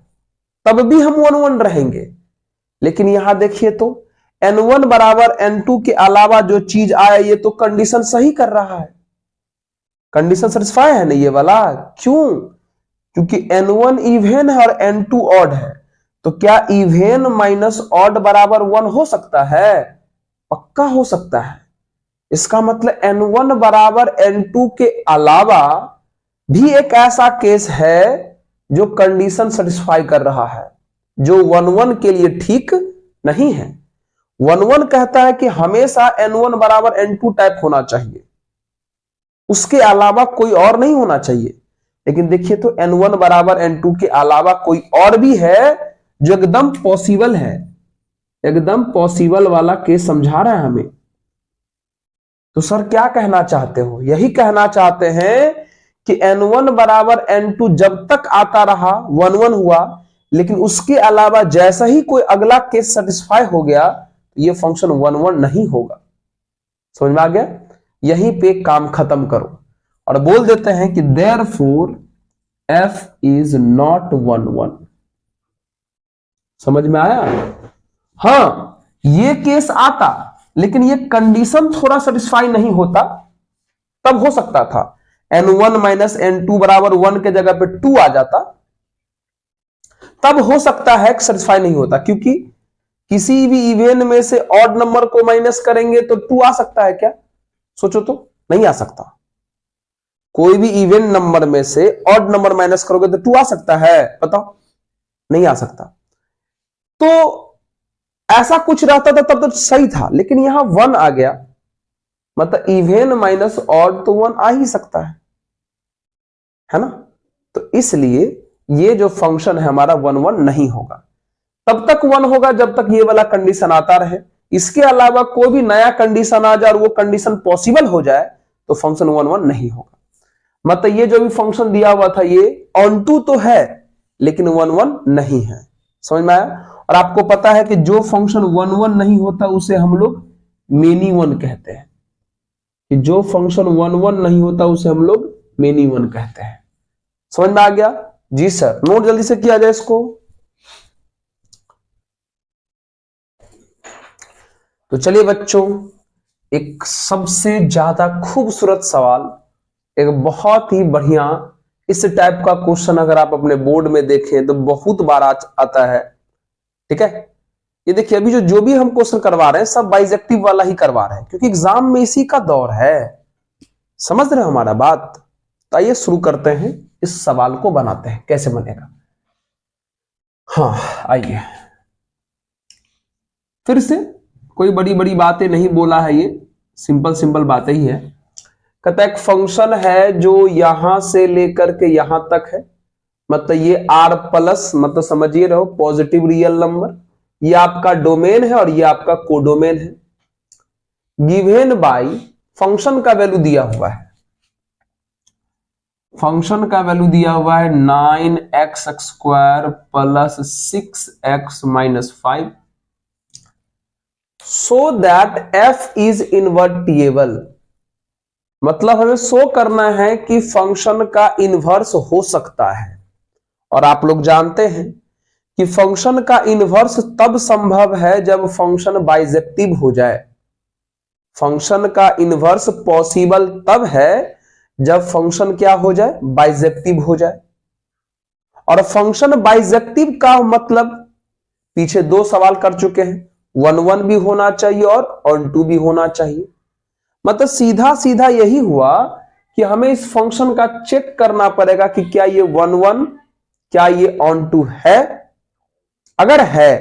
तब भी हम 1 रहेंगे। लेकिन यहां देखिए तो n1 बराबर n2 के अलावा जो चीज आया, ये तो कंडीशन सही कर रहा है, कंडीशन सेटिस्फाई है ना ये वाला। क्यों? क्योंकि n1 इवन है और n2 ऑड है, तो क्या इवन माइनस ऑड बराबर 1 हो सकता है? पक्का हो सकता है। इसका मतलब n1 बराबर n2 के अलावा भी एक ऐसा केस है जो कंडीशन सेटिस्फाई कर रहा है, जो 1 के लिए ठीक नहीं है। 1 कहता है कि हमेशा n1 बराबर n2 टाइप होना चाहिए, उसके अलावा कोई और नहीं होना चाहिए। लेकिन देखिए तो n1 बराबर n2 के अलावा कोई और भी है जो एकदम पॉसिबल है, एकदम पॉसिबल वाला केस समझा रहा है हमें। तो सर क्या कहना चाहते हो? यही कहना चाहते हैं कि n1 बराबर n2 जब तक आता रहा 1 हुआ, लेकिन उसके अलावा जैसा ही कोई अगला केस सेटिस्फाई हो गया, ये फंक्शन 1 नहीं होगा। समझ में आ गया? यहीं पे काम खत्म करो और बोल देते हैं कि therefore f is not 1 समझ में आया? हाँ, ये केस आता, लेकिन ये कंडीशन थोड़ा सेटिस्फाई नहीं होता, तब हो सकता था n1 - n2 बराबर 1 के जगह पे 2 आ जाता, तब हो सकता है सेटिस्फाई नहीं होता, क्योंकि किसी भी इवन में से ऑड नंबर को माइनस करेंगे तो 2 आ सकता है क्या? सोचो तो, नहीं आ सकता। कोई भी इवन नंबर में से ऑड नंबर माइनस करोगे तो 2 आ सकता है? बताओ, नहीं आ सकता। तो ऐसा कुछ रहता था तब तो सही था, लेकिन यहां 1 आ गया, मतलब इवन माइनस ऑड तो 1 आ ही सकता है ना? तो इसलिए ये जो फंक्शन है हमारा 1 नहीं होगा। तब तक 1 होगा जब तक ये वाला कंडीशन आता रहे, इसके अलावा कोई भी नया कंडीशन आ जाए और वो कंडीशन पॉसिबल हो जाए तो फंक्शन 1 नहीं होगा। मतलब ये जो भी फंक्शन दिया हुआ था ये ऑन टू तो है, लेकिन 1 नहीं है। समझ में आया? और आपको पता है कि जो फंक्शन 1 1 नहीं होता उसे हम लोग मेनी वन कहते हैं, कि जो फंक्शन 1 1 नहीं होता उसे हम लोग मेनी वन कहते हैं। समझ में आ गया? जी सर, नोट जल्दी से किया जाए इसको। तो चलिए बच्चों, एक सबसे ज्यादा खूबसूरत सवाल, एक बहुत ही बढ़िया इस टाइप का क्वेश्चन अगर आप अपने बोर्ड में देखें तो बहुत बार आता है। ठीक है, ये देखिए अभी जो भी हम क्वेश्चन करवा रहे हैं सब बाइजेक्टिव वाला ही करवा रहे हैं, क्योंकि एग्जाम में इसी का दौर है। समझ रहे हो हमारा बात? तो आइए शुरू करते हैं, इस सवाल को बनाते हैं, कैसे बनेगा। हाँ आइए, फिर से कोई बड़ी बड़ी बातें नहीं बोला है, ये सिंपल सिंपल बातें ही है। कहता है एक फंक्शन है जो यहां से लेकर के यहां तक है, मतलब ये r प्लस, मतलब समझिए रहो पॉजिटिव रियल नंबर, ये आपका डोमेन है और ये आपका कोडोमेन है। गिवेन बाई, फंक्शन का वैल्यू दिया हुआ है, फंक्शन का वैल्यू दिया हुआ है 9x square plus 6x minus 5, so that f is invertible. मतलब हमें शो करना है कि फंक्शन का इन्वर्स हो सकता है, और आप लोग जानते हैं कि फंक्शन का इन्वर्स तब संभव है जब फंक्शन बाइजेक्टिव हो जाए। फंक्शन का इन्वर्स पॉसिबल तब है जब फंक्शन क्या हो जाए, बाइजेक्टिव हो जाए। और फंक्शन बाइजेक्टिव का मतलब पीछे 2 सवाल कर चुके हैं, 1 1 भी होना चाहिए और ऑन टू भी होना चाहिए। मतलब सीधा सीधा यही हुआ कि हमें इस फंक्शन का चेक करना पड़ेगा कि क्या ये 1 1, क्या ये ऑन टू है। अगर है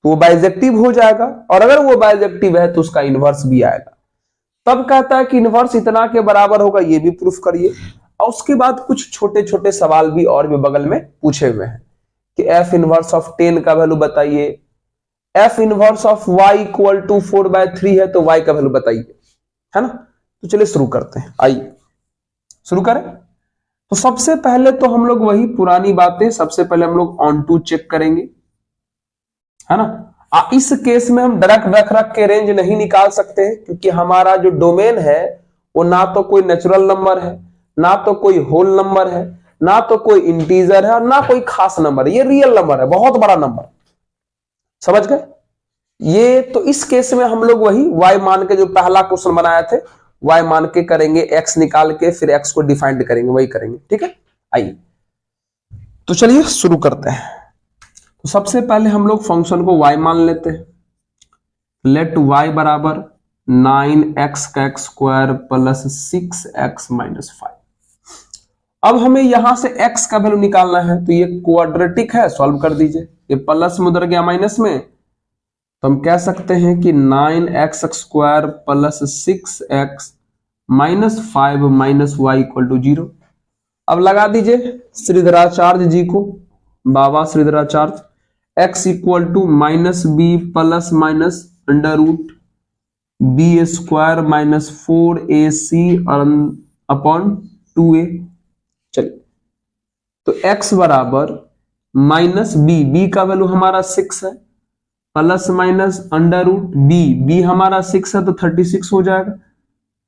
तो वो बाइजेक्टिव हो जाएगा, और अगर वो बाइजेक्टिव है तो उसका इन्वर्स भी आएगा। तब कहता है कि इन्वर्स इतना के बराबर होगा, ये भी प्रूफ करिए। और उसके बाद कुछ छोटे छोटे सवाल भी और भी बगल में पूछे हुए हैं कि एफ इनवर्स ऑफ 10 का वैल्यू बताइए, F inverse of y equal to 4/3 है तो y का वैल्यू बताइए, है ना। तो चलिए शुरू करते हैं, आइए शुरू करें। तो सबसे पहले तो हम लोग वही पुरानी बातें, सबसे पहले हम लोग ऑन टू चेक करेंगे, है ना। इस केस में हम डायरेक्ट रख के रेंज नहीं निकाल सकते हैं, क्योंकि हमारा जो डोमेन है वो ना तो कोई नेचुरल नंबर है, ना तो कोई होल नंबर है, ना तो कोई इंटीजर है, और ना कोई खास नंबर है, ये रियल नंबर है, बहुत बड़ा नंबर। समझ गए? ये तो इस केस में हम लोग वही y मान के, जो पहला क्वेश्चन बनाए थे, y मान के करेंगे, x निकाल के फिर x को डिफाइंड करेंगे, वही करेंगे। ठीक है, आइए तो चलिए शुरू करते हैं। तो सबसे पहले हम लोग फंक्शन को y मान लेते हैं। लेट y बराबर 9x का x square plus 6x minus 5। अब हमें यहां से x का वैल्यू निकालना है, तो ये क्वाड्रेटिक है, सॉल्व कर दीजिए। ये प्लस में उधर गया माइनस में, तो हम कह सकते हैं कि 9x square plus 6x minus 5 minus y equal to 0। अब लगा दीजिए श्रीधराचार्य जी को, बाबा Shridharacharya, x equal to minus B plus minus under root B square minus 4ac upon 2a। चलिए, तो x बराबर माइनस बी का वैल्यू हमारा 6 है, plus minus under root B हमारा 6 है तो 36 हो जाएगा,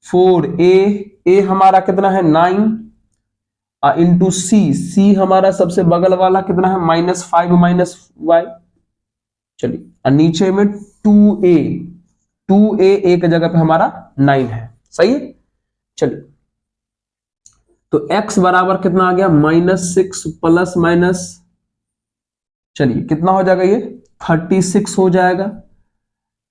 4a हमारा कितना है 9 इंटू सी हमारा सबसे बगल वाला कितना है माइनस 5 माइनस y। चलिए, और नीचे में 2a एक जगह पे हमारा 9 है, सही है। चलिए, तो x बराबर कितना आ गया -6 प्लस माइनस, चलिए कितना हो जाएगा, ये 36 हो जाएगा।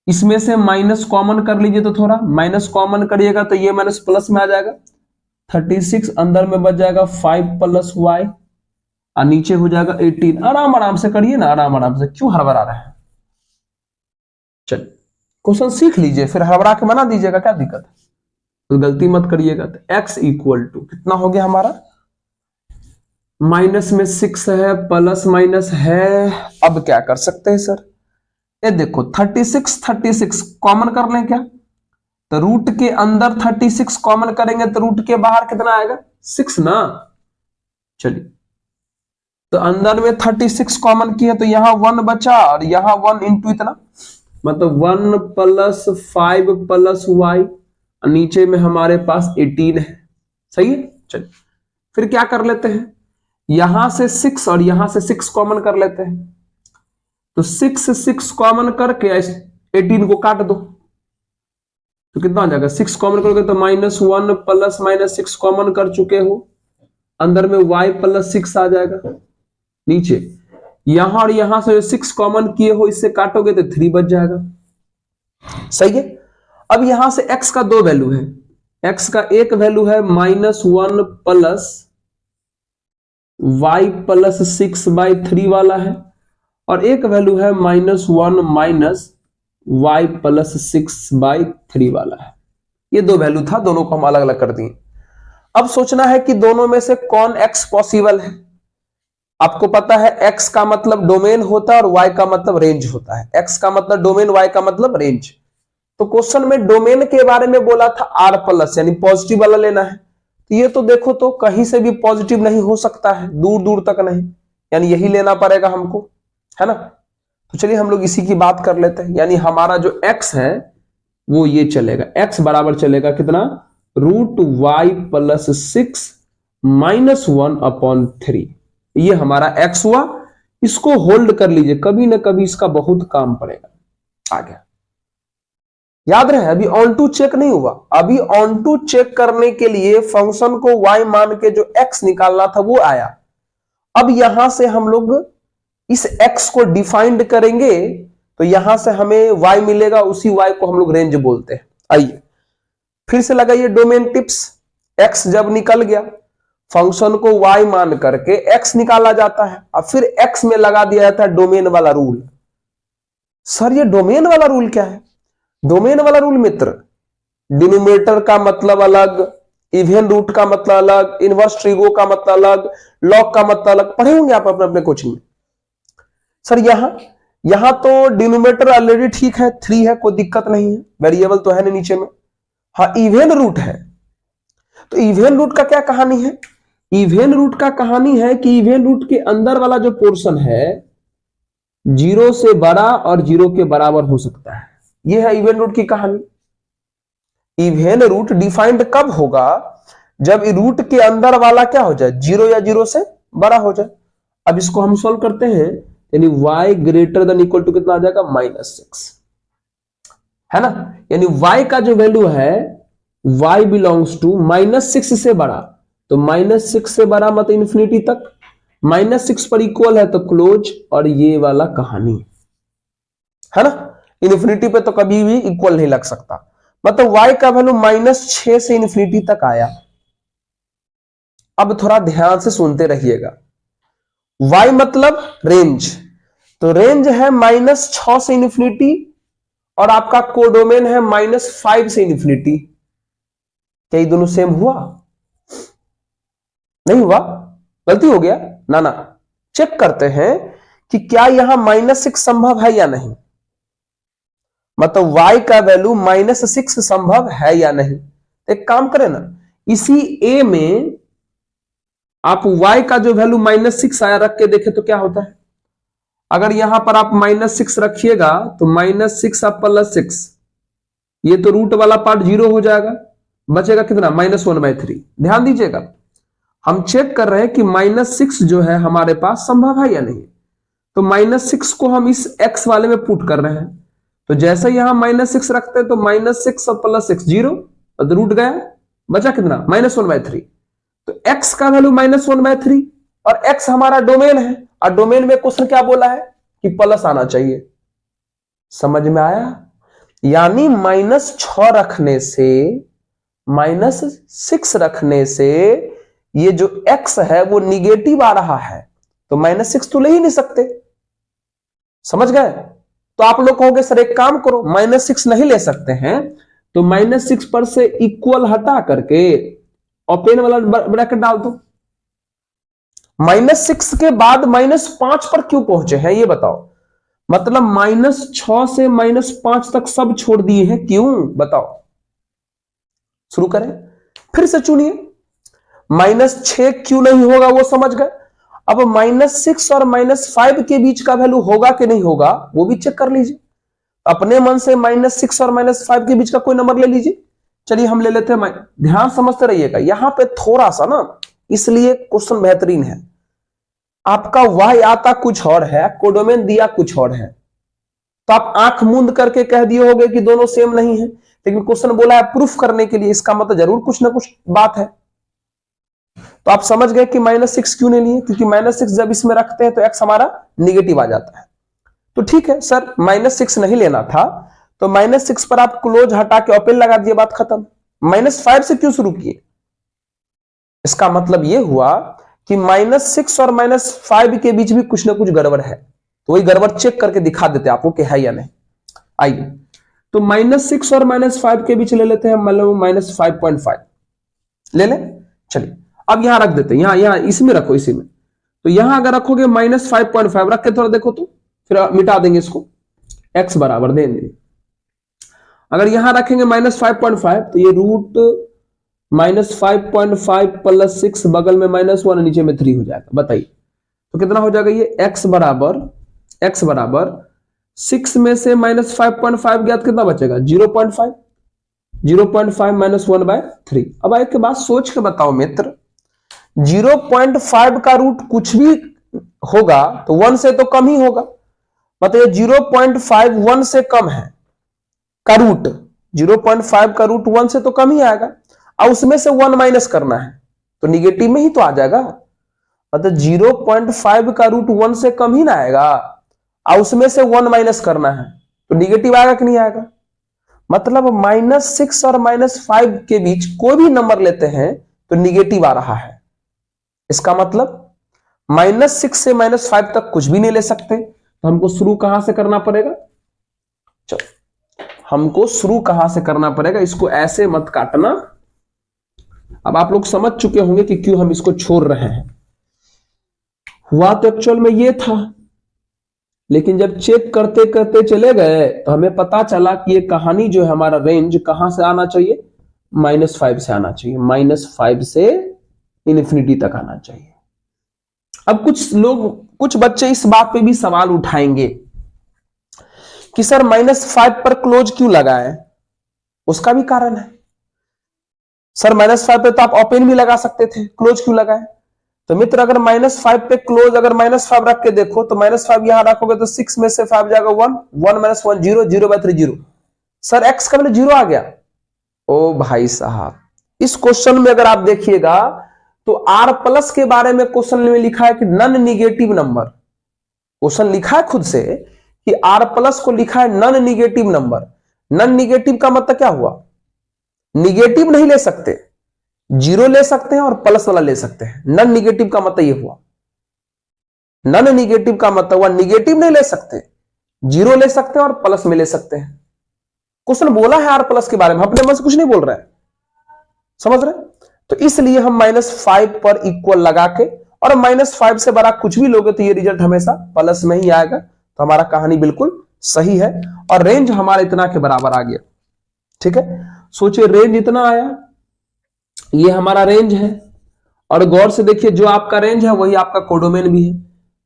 इसमें से माइनस कॉमन कर लीजिए, तो थोड़ा माइनस कॉमन करिएगा तो ये माइनस प्लस में आ जाएगा, 36 अंदर में बच जाएगा 5 प्लस y, और नीचे हो जाएगा 18। आराम आराम से करिए ना, आराम आराम से, क्यों हड़बड़ा रहे हैं। चलिए, क्वेश्चन सीख लीजिए फिर हड़बड़ा के बना दीजिएगा, क्या दिक्कत है, तो गलती मत करिएगा। तो x इक्वल टू कितना हो गया हमारा, माइनस में 6 है, प्लस माइनस है। अब क्या कर सकते हैं सर, ये देखो 36 कॉमन कर लें क्या, तो रूट के अंदर 36 कॉमन करेंगे तो रूट के बाहर कितना आएगा 6 ना। चलिए, तो अंदर में 36 कॉमन किया तो यहां 1 बचा और यहां 1 इंटू इतना, मतलब 1 प्लस 5 प्लस वाई, नीचे में हमारे पास 18 है। सही है। चलिए फिर क्या कर लेते हैं, यहां से 6 और यहां से 6 कॉमन कर लेते हैं। तो 6 कॉमन करके 18 को काट दो तो कितना आ जाएगा, 6 कॉमन करोगे तो -1 प्लस -6 कॉमन कर चुके हो, अंदर में y प्लस 6 आ जाएगा। नीचे यहां और यहां से 6 कॉमन किए हो, इससे काटोगे तो 3 बच जाएगा। सही है। अब यहां से x का 2 वैल्यू है, x का एक वैल्यू है -1 प्लस y प्लस 6/3 वाला है, और एक वैल्यू है -1 माइनस y प्लस 6/3 वाला है। ये 2 वैल्यू था, दोनों को हम अलग अलग कर दिए। अब सोचना है कि दोनों में से कौन x पॉसिबल है। आपको पता है x का मतलब डोमेन होता है और y का मतलब रेंज होता है। x का मतलब डोमेन, y का मतलब रेंज। तो क्वेश्चन में डोमेन के बारे में बोला था r प्लस, यानी पॉजिटिव वाला लेना है। तो ये तो देखो तो कहीं से भी पॉजिटिव नहीं हो सकता है, दूर दूर तक नहीं, यानी यही लेना पड़ेगा हमको, है ना। तो चलिए हम लोग इसी की बात कर लेते हैं। यानी हमारा जो x है वो ये चलेगा, x बराबर चलेगा कितना, √y प्लस 6 -1/3। ये हमारा x हुआ। इसको होल्ड कर लीजिए, कभी ना कभी इसका बहुत काम पड़ेगा। आ गया, याद रहे अभी ऑन टू चेक नहीं हुआ। अभी ऑन टू चेक करने के लिए फंक्शन को y मान के जो x निकालना था वो आया। अब यहां से हम लोग इस x को डिफाइंड करेंगे तो यहां से हमें y मिलेगा, उसी y को हम लोग रेंज बोलते हैं। आइए फिर से लगाइए डोमेन टिप्स। x जब निकल गया, फंक्शन को y मान करके x निकाला जाता है, अब फिर x में लगा दिया जाता है डोमेन वाला रूल। सर ये डोमेन वाला रूल क्या है? डोमेन वाला रूल मित्र, डिनोमिनेटर का मतलब अलग, इवन रूट का मतलब अलग, इनवर्स ट्रिगो का मतलब अलग, लॉग का मतलब अलग, पढ़े होंगे आप अपने अपने कोचिंग में। सर यहां तो डिनोमिनेटर ऑलरेडी ठीक है, 3 है, कोई दिक्कत नहीं है, वेरिएबल तो है नहीं नीचे में। हाँ इवन रूट है, तो इवन रूट का क्या कहानी है? इवन रूट का कहानी है कि इवन रूट के अंदर वाला जो पोर्शन है 0 से बड़ा और 0 के बराबर हो सकता है। यह है इवन रूट की कहानी। इवन रूट डिफाइंड कब होगा? जब रूट के अंदर वाला क्या हो जाए, 0 या 0 से बड़ा हो जाए। अब इसको हम सॉल्व करते हैं, यानी y greater than equal to कितना आ जाएगा, -6, है ना। यानी y का जो वैल्यू है y बिलोंग्स टू -6 से बड़ा, तो -6 से बड़ा मतलब इंफिनिटी तक, -6 पर इक्वल है तो क्लोज, और ये वाला कहानी, है ना। इन्फिनिटी पे तो कभी भी इक्वल नहीं लग सकता, मतलब y का वैल्यू -6 से इंफिनिटी तक आया। अब थोड़ा ध्यान से सुनते रहिएगा। y मतलब रेंज, तो रेंज है -6 से इंफिनिटी, और आपका कोडोमेन है -5 से इंफिनिटी। क्या ये दोनों सेम हुआ? नहीं हुआ, गलती हो गया ना। ना, चेक करते हैं कि क्या यहां -6 संभव है या नहीं, मतलब y का वैल्यू -6 संभव है या नहीं। एक काम करें ना, इसी a में आप y का जो वैल्यू -6 आया रख के देखें तो क्या होता है। अगर यहां पर आप -6 रखिएगा तो -6 आप +6, ये तो रूट वाला पार्ट 0 हो जाएगा, बचेगा कितना, -1/3। ध्यान दीजिएगा, हम चेक कर रहे हैं कि -6 जो है हमारे पास संभव है या नहीं। तो -6 को हम इस x वाले में पुट कर रहे हैं, तो जैसे यहां -6 रखते हैं तो -6 और +6 0, तो रूट गया, बचा कितना, -1/3। तो x का वैल्यू -1/3, और x हमारा डोमेन है, और डोमेन में क्वेश्चन क्या बोला है कि प्लस आना चाहिए। समझ में आया? यानी -6 रखने से, -6 रखने से ये जो x है वो निगेटिव आ रहा है, तो -6 तो ले ही नहीं सकते। समझ गए? तो आप लोग कहोगे सर एक काम करो, -6 नहीं ले सकते हैं तो -6 पर से इक्वल हटा करके ओपन वाला ब्रैकेट डाल दो। -6 के बाद -5 पर क्यों पहुंचे हैं ये बताओ, मतलब -6 से -5 तक सब छोड़ दिए हैं, क्यों बताओ। शुरू करें, फिर से चुनिए। -6 क्यों नहीं होगा वो समझ गए। अब -6 और -5 के बीच का वैल्यू होगा कि नहीं होगा वो भी चेक कर लीजिए। अपने मन से -6 और -5 के बीच का कोई नंबर ले लीजिए। चलिए हम ले लेते हैं, ध्यान समझते रहिएगा यहां पे थोड़ा सा ना, इसलिए क्वेश्चन बेहतरीन है। आपका y आता कुछ और है, कोडोमेन दिया कुछ और है, तो आप आंख मूंद करके कह दिए होगे कि दोनों सेम नहीं है, लेकिन क्वेश्चन बोला है प्रूफ करने के लिए, इसका मतलब जरूर कुछ ना कुछ बात है। तो आप समझ गए कि -6 क्यों नहीं लिए, क्योंकि -6 जब इसमें रखते हैं तो x हमारा निगेटिव आ जाता है। तो ठीक है सर, -6 नहीं लेना था, तो -6 पर आप क्लोज हटा के ओपन लगा दिए, बात खत्म। -5 से क्यों शुरू किए? इसका मतलब यह हुआ कि -6 और -5 के बीच भी कुछ ना कुछ गड़बड़ है, तो वही गड़बड़ चेक करके दिखा देते आपको कि है या नहीं। आइए, तो -6 और -5 के बीच ले लेते हैं, मतलब -5.5 ले लें। चलिए अब यहां रख देते हैं, यहां इसमें रखो, इसी में। तो यहां अगर रखोगे -5.5 रख के थोड़ा देखो तो फिर मिटा देंगे इसको, x बराबर देंगे। अगर यहां रखेंगे -5.5 तो ये रूट -5.5 प्लस 6 बगल में -1 नीचे में 3 हो जाएगा। बताइए तो कितना हो जाएगा ये, x बराबर 6 में से -5.5 गया तो कितना बचेगा 0.5 -1/3। अब एक बात सोच के बताओ मित्र, 0.5 का रूट कुछ भी होगा तो 1 से तो कम ही होगा। मतलब 0.5 1 से कम है का रूट, 0.5 का रूट 1 से तो कम ही आएगा, और उसमें से 1 माइनस करना है तो निगेटिव में ही तो आ जाएगा। मतलब 0.5 का रूट 1 से कम ही ना आएगा, और उसमें से 1 माइनस करना है तो निगेटिव आएगा कि नहीं आएगा। मतलब -6 और -5 के बीच कोई भी नंबर लेते हैं तो निगेटिव आ रहा है। इसका मतलब -6 से -5 तक कुछ भी नहीं ले सकते, तो हमको शुरू कहां से करना पड़ेगा, चलो हमको शुरू कहां से करना पड़ेगा, इसको ऐसे मत काटना। अब आप लोग समझ चुके होंगे कि क्यों हम इसको छोड़ रहे हैं। हुआ तो एक्चुअल में ये था, लेकिन जब चेक करते करते चले गए तो हमें पता चला कि ये कहानी जो है, हमारा रेंज कहां से आना चाहिए, -5 से आना चाहिए, -5 से इन्फिनिटी तक आना चाहिए। अब कुछ बच्चे इस बात पे भी सवाल उठाएंगे कि सर -5 पर क्लोज क्यों लगाए, उसका भी कारण है। सर -5 पे तो आप ओपन भी लगा सकते थे, क्लोज क्यों लगाए? तो मित्र अगर -5 पे क्लोज, अगर -5 रख के देखो तो -5 यहां रखोगे तो 6 में से 5 जाएगा 1, 1 - 1 0, 0/3 0। सर x का वैल्यू 0 आ गया। ओ भाई साहब, इस क्वेश्चन में अगर आप देखिएगा तो r+ के बारे में क्वेश्चन में लिखा है कि नॉन निगेटिव नंबर। क्वेश्चन लिखा है खुद से कि r+ को लिखा है non negative number. Non negative का मतलब क्या हुआ, निगेटिव नहीं ले सकते, 0 ले सकते हैं और प्लस वाला ले सकते हैं। नॉन निगेटिव का मतलब यह हुआ, नॉन निगेटिव का मतलब हुआ निगेटिव नहीं ले सकते, 0 ले सकते हैं और प्लस में ले सकते हैं। क्वेश्चन बोला है r+ के बारे में, अपने मन से कुछ नहीं बोल रहे हैं, समझ रहे? तो इसलिए हम -5 पर इक्वल लगा के, और -5 से बड़ा कुछ भी लोगे तो ये रिजल्ट हमेशा प्लस में ही आएगा। तो हमारा कहानी बिल्कुल सही है, और रेंज हमारा इतना के बराबर आ गया। ठीक है, सोचिए रेंज इतना आया, ये हमारा रेंज है, और गौर से देखिए जो आपका रेंज है वही आपका कोडोमेन भी है,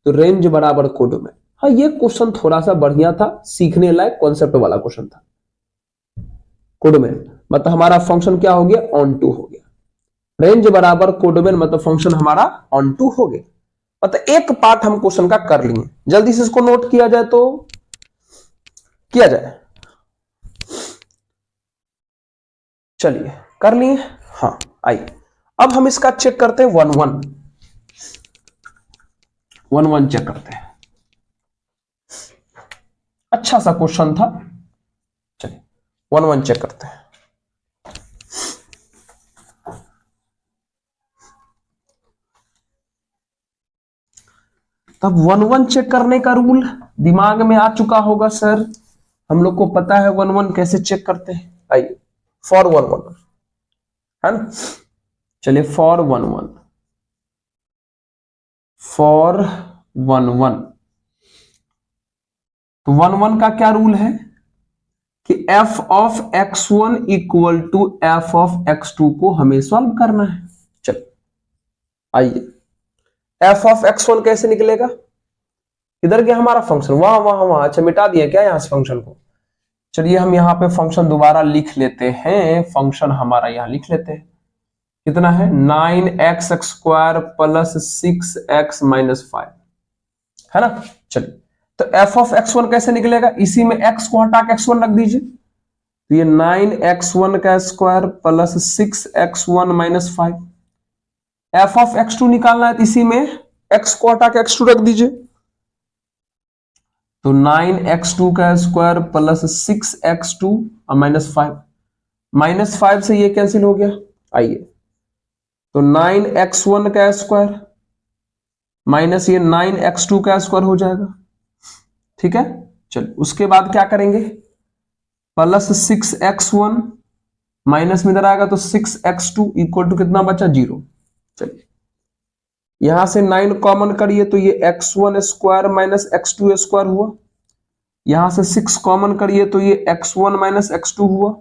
तो रेंज बराबर कोडोमेन। हाँ, ये क्वेश्चन थोड़ा सा बढ़िया था, सीखने लायक कॉन्सेप्ट वाला क्वेश्चन था। कोडोमेन मतलब हमारा फंक्शन क्या हो गया, ऑन टू हो गया। रेंज बराबर कोडोमेन मतलब फंक्शन हमारा ऑन टू हो गया। मतलब एक पार्ट हम क्वेश्चन का कर लिए, जल्दी से इसको नोट किया जाए तो किया जाए। चलिए कर लिए, हाँ आइए अब हम इसका चेक करते हैं 1-1 चेक करते हैं। अच्छा सा क्वेश्चन था, चलिए 1-1 चेक करते हैं। तब 1-1 चेक करने का रूल दिमाग में आ चुका होगा सर, हम लोग को पता है 1-1 कैसे चेक करते हैं। आइए फॉर 1-1 है ना, चलिए फॉर 1-1 तो 1-1 का क्या रूल है कि f(x1) = f(x2) को हमें सॉल्व करना है। चलिए आइए, एफ ऑफ x1 कैसे निकलेगा? इधर गया हमारा फंक्शन, वहां वहां वहां, अच्छा मिटा दिया क्या यहां से फंक्शन को? चलिए हम यहाँ पे फंक्शन दोबारा लिख लेते हैं, फंक्शन हमारा यहां लिख लेते हैं, कितना है 9x² प्लस 6x माइनस 5, है ना। चलिए तो एफ ऑफ x1 कैसे निकलेगा? इसी में x को हटा के x1 रख दीजिए, तो ये 9x1² plus 6x1 minus 5। F of x2 निकालना है तो इसी में x को हटा के x2 रख दीजिए, तो 9x2² plus 6x2 minus 5, minus 5 से ये कैंसिल हो गया। आइए तो 9x1² माइनस ये 9x2² हो जाएगा, ठीक है। चलिए उसके बाद क्या करेंगे, प्लस 6x1 माइनस में इधर आएगा तो 6x2 इक्वल टू कितना बचा 0। चलिए यहां से 9 कॉमन करिए तो ये x1² माइनस x2² हुआ, यहां से 6 कॉमन करिए तो ये x1 माइनस x2 हुआ।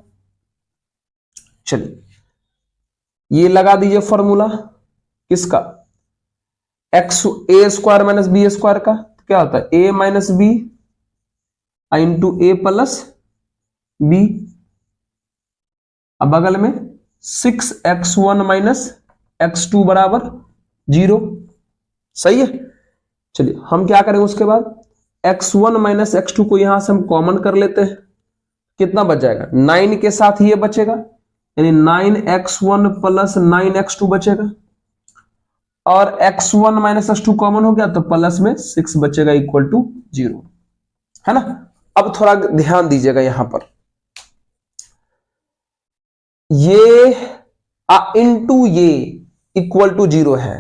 चलिए ये लगा दीजिए फॉर्मूला किसका, a² माइनस b² का, क्या होता है a minus B into A plus B, अब बगल में 6x1 माइनस x2 बराबर 0, सही है। चलिए हम क्या करेंगे उसके बाद, x1 माइनस x2 को यहां से हम कॉमन कर लेते हैं, कितना बच जाएगा 9 के साथ ये बचेगा, यानी 9x1 प्लस 9x2 बचेगा, और x1 माइनस x2 कॉमन हो गया तो प्लस में 6 बचेगा इक्वल टू 0, है ना। अब थोड़ा ध्यान दीजिएगा यहां पर, ये इंटू ये इक्वल टू 0 है,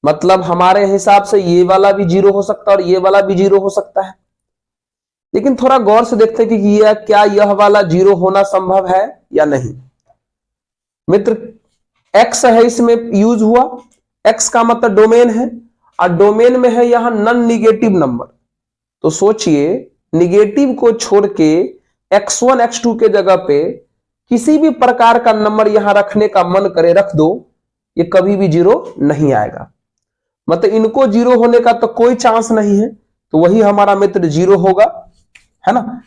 मतलब हमारे हिसाब से ये वाला भी 0 हो सकता है और ये वाला भी 0 हो सकता है, लेकिन थोड़ा गौर से देखते हैं कि क्या यह वाला 0 होना संभव है या नहीं। मित्र x है इसमें यूज हुआ, x का मतलब डोमेन है, और डोमेन में है यहां नॉन निगेटिव नंबर, तो सोचिए निगेटिव को छोड़ के x1 x2 के जगह पे किसी भी प्रकार का नंबर यहां रखने का मन करे रख दो, ये कभी भी 0 नहीं आएगा, मतलब इनको 0 होने का तो कोई चांस नहीं है, तो वही हमारा मित्र 0 होगा, है ना।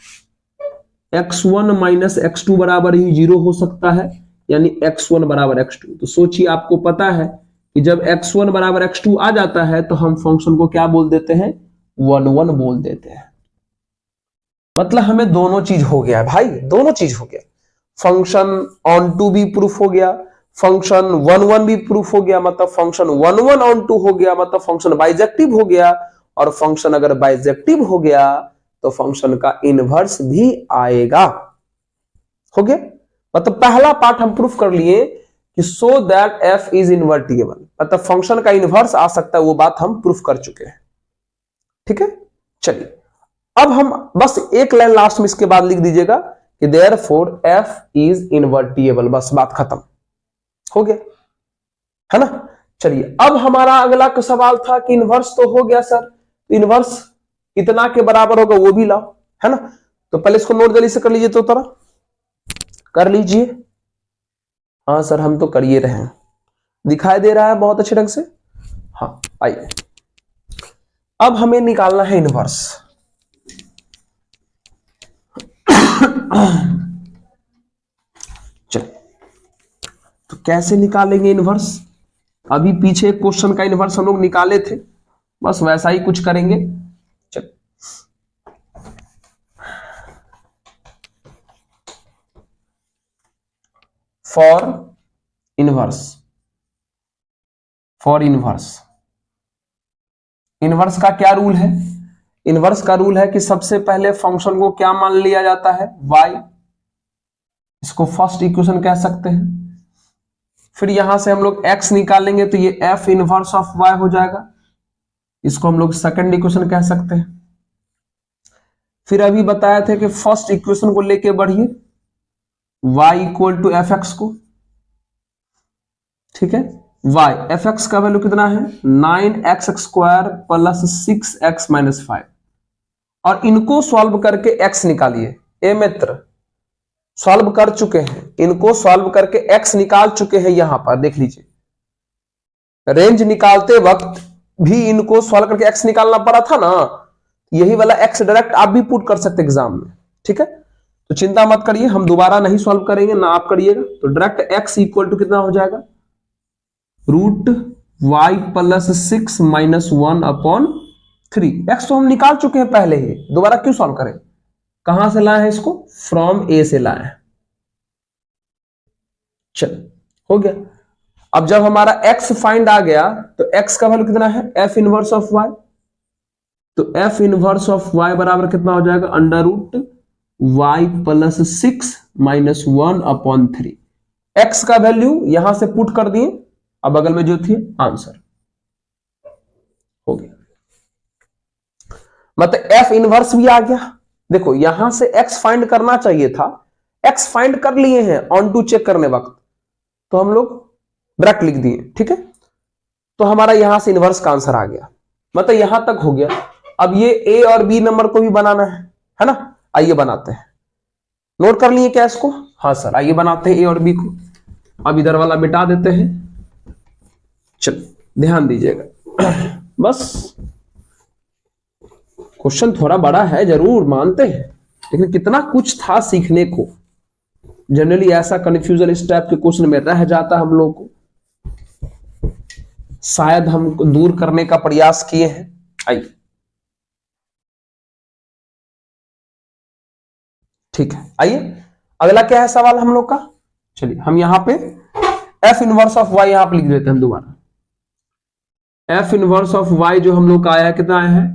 x1 माइनस x2 बराबर ही 0 हो सकता है, यानी x1 बराबर x2। तो सोचिए आपको पता है कि जब x1 बराबर x2 आ जाता है तो हम फंक्शन को क्या बोल देते हैं, 1 1 बोल देते हैं, मतलब हमें दोनों चीज हो गया है भाई, दोनों चीज हो गया, फंक्शन ऑन टू भी प्रूफ हो गया, फंक्शन 1 1 भी प्रूफ हो गया, मतलब फंक्शन 1 1 ऑन टू हो गया, मतलब फंक्शन बाइजेक्टिव हो गया, और फंक्शन अगर बाइजेक्टिव हो गया तो फंक्शन का इनवर्स भी आएगा, हो गया। मतलब पहला पार्ट हम प्रूफ कर लिए कि सो दैट f इज इनवर्टिबल, मतलब फंक्शन का इनवर्स आ सकता है, वो बात हम प्रूफ कर चुके हैं, ठीक है। चलिए अब हम बस एक लाइन लास्ट में इसके बाद लिख दीजिएगा कि therefore f इज इनवर्टिबल, बस बात खत्म हो गया, है ना। चलिए अब हमारा अगला सवाल था कि इनवर्स तो हो गया सर, इनवर्स कितना के बराबर होगा वो भी लाओ, है ना। तो पहले इसको नोट जल्दी से कर लीजिए, तो तरह कर लीजिए, हाँ सर हम तो कर ही रहे हैं, दिखाई दे रहा है बहुत अच्छे ढंग से, हाँ। आइए अब हमें निकालना है इनवर्स, चलिए तो कैसे निकालेंगे इनवर्स, अभी पीछे एक क्वेश्चन का इनवर्स हम लोग निकाले थे, बस वैसा ही कुछ करेंगे। चलिए फॉर इनवर्स इनवर्स का क्या रूल है, इनवर्स का रूल है कि सबसे पहले फंक्शन को क्या मान लिया जाता है, y, इसको फर्स्ट इक्वेशन कह सकते हैं, फिर यहां से हम लोग x निकालेंगे तो ये f इनवर्स ऑफ y हो जाएगा, इसको हम लोग सेकंड इक्वेशन कह सकते हैं। फिर अभी बताया था कि फर्स्ट इक्वेशन को लेके बढ़िए, y equal to F X को, ठीक है, y एफ एक्स का वैल्यू कितना है 9x² प्लस 6x माइनस 5, और इनको सॉल्व करके x निकालिए। ए मित्र सॉल्व कर चुके हैं, इनको सॉल्व करके x निकाल चुके हैं, यहां पर देख लीजिए, रेंज निकालते वक्त भी इनको सॉल्व करके x निकालना पड़ा था ना, यही वाला x डायरेक्ट आप भी पुट कर सकते एग्जाम में, ठीक है। तो चिंता मत करिए, हम दोबारा नहीं सॉल्व करेंगे ना आप करिएगा। तो डायरेक्ट x इक्वल टू कितना हो जाएगा, root y plus 6 minus 1/3। x तो हम निकाल चुके हैं पहले ही, दोबारा क्यों सॉल्व करें। कहां से लाए हैं इसको, फ्रॉम a से लाए हैं। चल हो गया। अब जब हमारा x फाइंड आ गया तो x का वैल्यू कितना है, f इनवर्स ऑफ y। तो f इनवर्स ऑफ y बराबर कितना हो जाएगा, under root y plus 6 minus 1/3। x का वैल्यू यहां से पुट कर दिए, अब बगल में जो थी आंसर हो गया। मतलब f इनवर्स भी आ गया। देखो यहां से x फाइंड करना चाहिए था, x फाइंड कर लिए हैं ऑन टू चेक करने वक्त, तो हम लोग डायरेक्ट लिख दिए, ठीक है। तो हमारा यहां से इनवर्स का आंसर आ गया, मतलब यहां तक हो गया। अब ये a और b नंबर को भी बनाना है ना, आइए बनाते हैं। नोट कर लिए क्या इसको, हाँ सर, आइए बनाते हैं a और b को। अब इधर वाला मिटा देते हैं। चल ध्यान दीजिएगा बस, क्वेश्चन थोड़ा बड़ा है जरूर मानते हैं, लेकिन कितना कुछ था सीखने को। जनरली ऐसा कंफ्यूजन इस टाइप के क्वेश्चन में रह जाता हम लोग को, शायद हम दूर करने का प्रयास किए हैं। आइए ठीक है, आइए अगला क्या है सवाल हम लोग का। चलिए हम यहां पे f इनवर्स ऑफ y यहां पे लिख देते हैं दोबारा। f इनवर्स ऑफ y जो हम लोग का आया है, कितना आया है,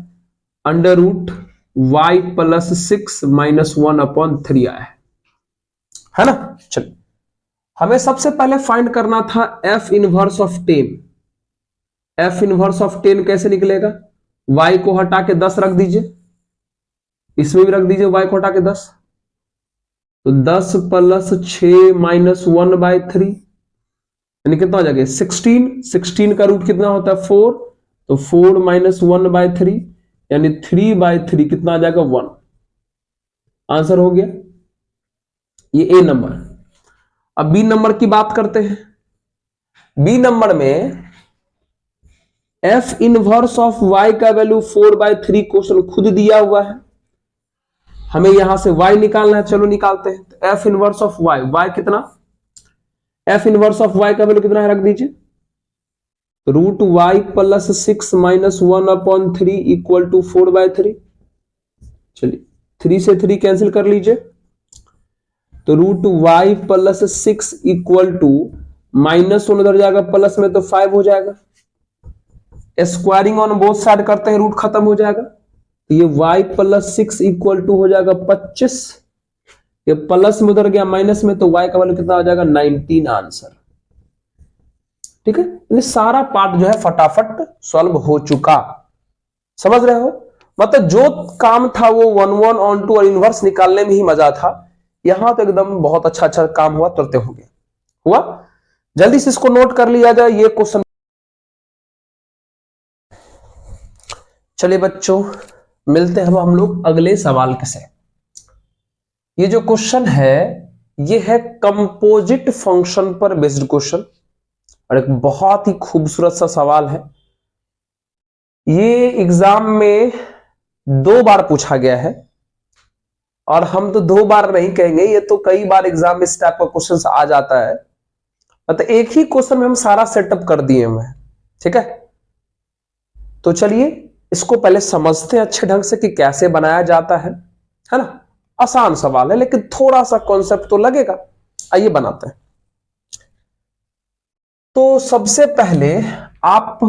under root y plus 6 minus 1/3 आया है ना। चलिए हमें सबसे पहले फाइंड करना था f inverse of 10। f inverse of 10 कैसे निकलेगा, y को हटा के 10 रख दीजिए, इसमें भी रख दीजिए y को हटा के 10, तो 10 प्लस 6 माइनस 1/3 यानी कितना हो जाएगा 16। 16 का रूट कितना होता है 4, तो 4 माइनस 1/3 यानी 3/3 कितना आ जाएगा 1। आंसर हो गया ये ए नंबर। अब बी नंबर की बात करते हैं। बी नंबर में f इनवर्स ऑफ y का वैल्यू 4/3 क्वेश्चन खुद दिया हुआ है, हमें यहां से y निकालना है, चलो निकालते हैं। तो f इनवर्स ऑफ y कितना, f इनवर्स ऑफ y का वैल्यू कितना है रख दीजिए, root y plus 6 minus 1/3 equal to 4/3। चलिए 3 से 3 कैंसिल कर लीजिए, तो root y plus 6 equal to minus 1 उधर जाएगा, प्लस में तो 5 हो जाएगा। स्क्वायरिंग ऑन बोथ साइड करते हैं, रूट खत्म हो जाएगा, तो ये y प्लस 6 इक्वल टू हो जाएगा 25। ये प्लस में उधर गया माइनस में, तो y का वैल्यू कितना आ जाएगा 19 आंसर। ठीक है, यानी सारा पार्ट जो है फटाफट सॉल्व हो चुका, समझ रहे हो। मतलब जो काम था वो 1 ऑन टू और इनवर्स निकालने में ही मजा था, यहां तो एकदम बहुत अच्छा काम हुआ, तुरंत हो गया हुआ। जल्दी से इसको नोट कर लिया जाए ये क्वेश्चन। चलिए बच्चों मिलते हैं हम लोग अगले सवाल के से। ये जो क्वेश्चन है ये है कंपोजिट फंक्शन पर बेस्ड क्वेश्चन, और एक बहुत ही खूबसूरत सा सवाल है। ये एग्जाम में 2 बार पूछा गया है, और हम तो 2 बार नहीं कहेंगे, ये तो कई बार एग्जाम में इस टाइप का क्वेश्चन आ जाता है। मतलब एक ही क्वेश्चन में हम सारा सेटअप कर दिए हुए हैं, ठीक है। तो चलिए इसको पहले समझते हैं अच्छे ढंग से कि कैसे बनाया जाता है ना। आसान सवाल है लेकिन थोड़ा सा कॉन्सेप्ट तो लगेगा। आइए बनाते हैं। तो सबसे पहले आप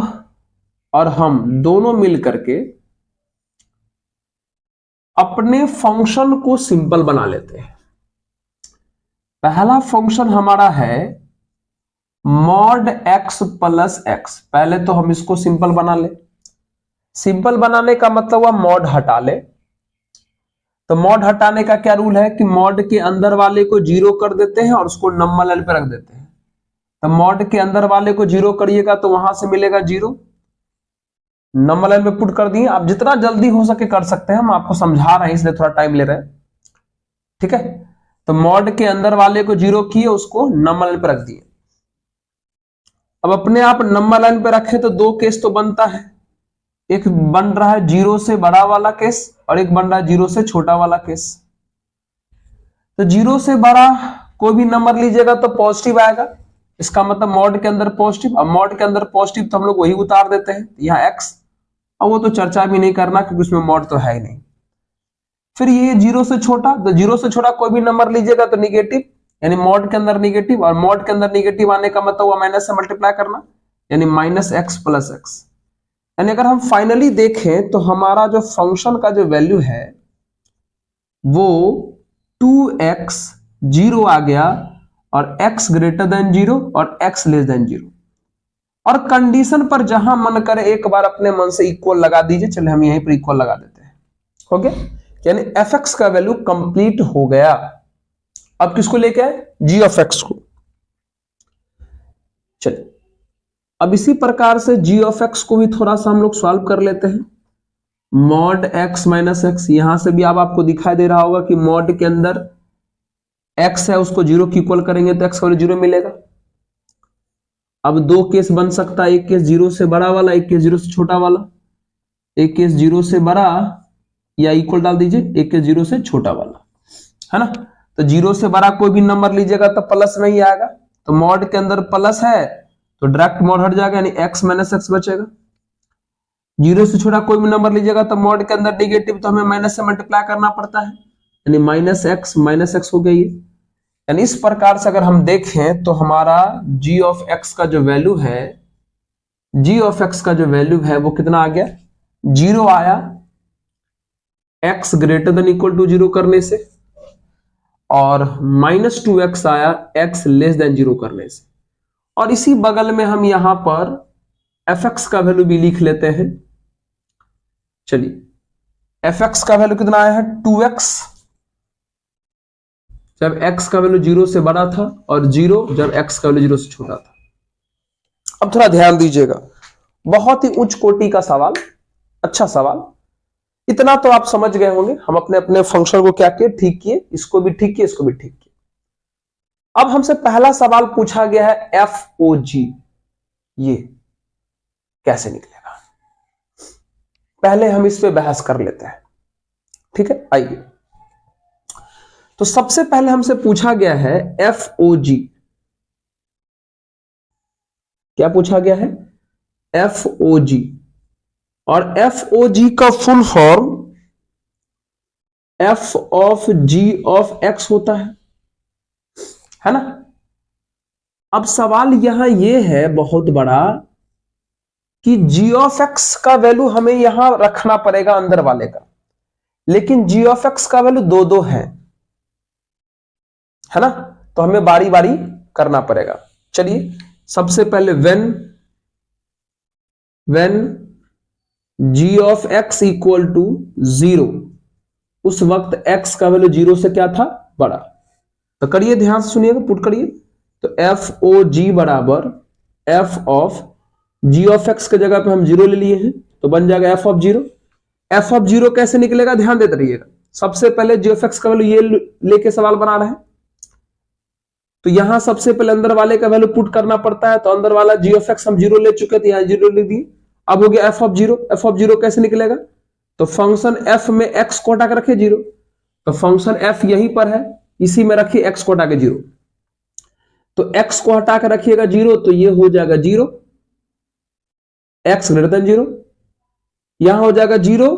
और हम दोनों मिल करके अपने फंक्शन को सिंपल बना लेते हैं। पहला फंक्शन हमारा है मॉड x प्लस x। पहले तो हम इसको सिंपल बना ले। सिंपल बनाने का मतलब हुआ मॉड हटा ले। तो मॉड हटाने का क्या रूल है कि मॉड के अंदर वाले को 0 कर देते हैं और उसको नंबर लाइन पे रख देते हैं। तो मॉड के अंदर वाले को 0 करिएगा तो वहां से मिलेगा 0, नंबर लाइन में पुट कर दिए। आप जितना जल्दी हो सके कर सकते हैं, हम आपको समझा रहे हैं इसलिए थोड़ा टाइम ले रहे हैं, ठीक है। तो मॉड के अंदर वाले को 0 किए, उसको नंबर लाइन पे रख दिए। अब अपने आप नंबर लाइन पे रखे तो 2 केस तो बनता है। एक बन रहा है 0 से बड़ा वाला केस और एक बन रहा है 0 से छोटा वाला केस। तो 0 से बड़ा कोई भी नंबर लीजिएगा तो पॉजिटिव आएगा, इसका मतलब मॉड के अंदर पॉजिटिव। अब मॉड के अंदर पॉजिटिव तो हम लोग वही उतार देते हैं यहाँ x, और वो तो चर्चा भी नहीं करना क्योंकि उसमें मॉड तो है ही नहीं। फिर ये 0 से छोटा, तो 0 से छोटा कोई भी नंबर लीजिएगा तो निगेटिव, यानी मॉड के अंदर निगेटिव, और मॉड के अंदर निगेटिव आने का मतलब वो माइनस से मल्टीप्लाई करना, यानी -x + x। यानी अगर हम फाइनली देखें तो हमारा जो फंक्शन का जो वैल्यू है वो 2x 0 आ गया और x > 0 और x < 0। और कंडीशन पर जहां मन करे एक बार अपने मन से इक्वल लगा दीजिए। चलिए हम यहीं पर इक्वल लगा देते हैं, हो गया, यानी fx का वैल्यू कंप्लीट हो गया। अब किसको लेके आए? g(x) को। चलिए अब इसी प्रकार से g(x) को भी थोड़ा सा हम लोग सॉल्व कर लेते हैं। मॉड x - x, यहां से भी अब आपको दिखाई दे रहा होगा कि मॉड के अंदर x है उसको 0 की इक्वल करेंगे तो x का वैल्यू 0 मिलेगा। अब दो केस बन सकता है, एक केस 0 से बड़ा वाला, एक केस 0 से छोटा वाला। एक केस 0 से बड़ा या इक्वल डाल दीजिए, एक केस 0 से छोटा वाला, है ना। तो 0 से बड़ा कोई भी नंबर लीजिएगा तो प्लस नहीं आएगा, तो मॉड के अंदर प्लस है तो डायरेक्ट मॉड हट जाएगा, यानी x - x बचेगा। 0 से छोटा कोई भी नंबर लीजिएगा तो मॉड के अंदर नेगेटिव, तो हमें माइनस से मल्टीप्लाई करना पड़ता है, यानी -x - x हो गई। यानी इस प्रकार से अगर हम देखें तो हमारा g(x) का जो वैल्यू है, g(x) का जो वैल्यू है वो कितना आ गया? 0 आया x > 0 करने से, और -2x आया x < 0 करने से। और इसी बगल में हम यहां पर fx का वैल्यू भी लिख लेते हैं। चलिए fx का वैल्यू कितना आया है? 2x, जब x का वैल्यू 0 से बड़ा था, और 0 जब x का वैल्यू 0 से छोटा था। अब थोड़ा ध्यान दीजिएगा, बहुत ही उच्च कोटि का सवाल, अच्छा सवाल। इतना तो आप समझ गए होंगे, हम अपने अपने फंक्शन को क्या किए? ठीक किए, इसको भी ठीक किए, इसको भी ठीक किए। अब हमसे पहला सवाल पूछा गया है FOG, ये कैसे निकलेगा? पहले हम इस पे बहस कर लेते हैं, ठीक है। आइए, तो सबसे पहले हमसे पूछा गया है FOG। क्या पूछा गया है? FOG, और FOG का full form f of g of x होता है ना। अब सवाल यहां यह है बहुत बड़ा कि g of x का वैल्यू हमें यहां रखना पड़ेगा अंदर वाले का, लेकिन g of x का वैल्यू 2 है ना, तो हमें बारी बारी करना पड़ेगा। चलिए सबसे पहले when g of x = 0, उस वक्त x का वैल्यू 0 से क्या था? बड़ा। तो करिए, ध्यान से सुनिएगा, पुट करिए। तो FOG बराबर f of g of x के जगह पे हम 0 ले लिए हैं, तो बन जाएगा f of 0। f of 0 कैसे निकलेगा? ध्यान देते रहिएगा। सबसे पहले g of x का वैल्यू ये लेके सवाल बना रहे हैं, तो यहां सबसे पहले अंदर वाले का वैल्यू पुट करना पड़ता है। तो अंदर वाला g of x हम 0 ले चुके थे, यहां 0 ले दिए। अब हो गया f of 0। f of 0 कैसे निकलेगा? तो फंक्शन f में x को हटा के रखे 0, तो फंक्शन f यहीं पर है, इसी में रखिए x को हटा के 0। तो x को हटा के रखिएगा 0, तो ये हो जाएगा 0, x > 0। यहां हो जाएगा 0,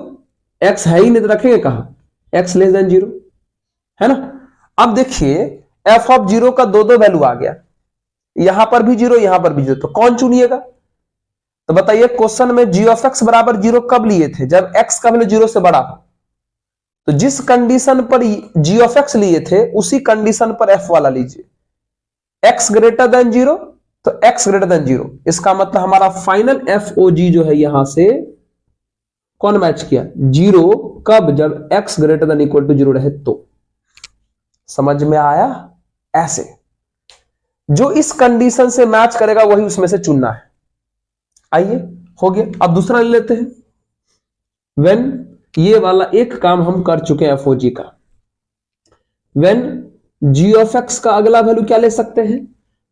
x है ही नहीं तो रखेंगे कहां? x < 0, है ना। अब देखिए f of 0 का 2 वैल्यू आ गया, यहां पर भी 0, यहां पर भी 0, तो कौन चुनिएगा? तो बताइए, क्वेश्चन में g of x बराबर 0 कब लिए थे? जब x का वैल्यू 0 से बड़ा हो। तो जिस कंडीशन पर g of x लिए थे उसी कंडीशन पर f वाला लीजिए। x > 0 तो x > 0, इसका मतलब हमारा फाइनल FOG जो है यहां से कौन मैच किया? 0 कब? जब x > 0 रहे तो। समझ में आया? ऐसे जो इस कंडीशन से मैच करेगा वही उसमें से चुनना है। आइए, हो गया। अब दूसरा ले लेते हैं। when, ये वाला एक काम हम कर चुके हैं FOG का। when g of x का अगला वैल्यू क्या ले सकते हैं?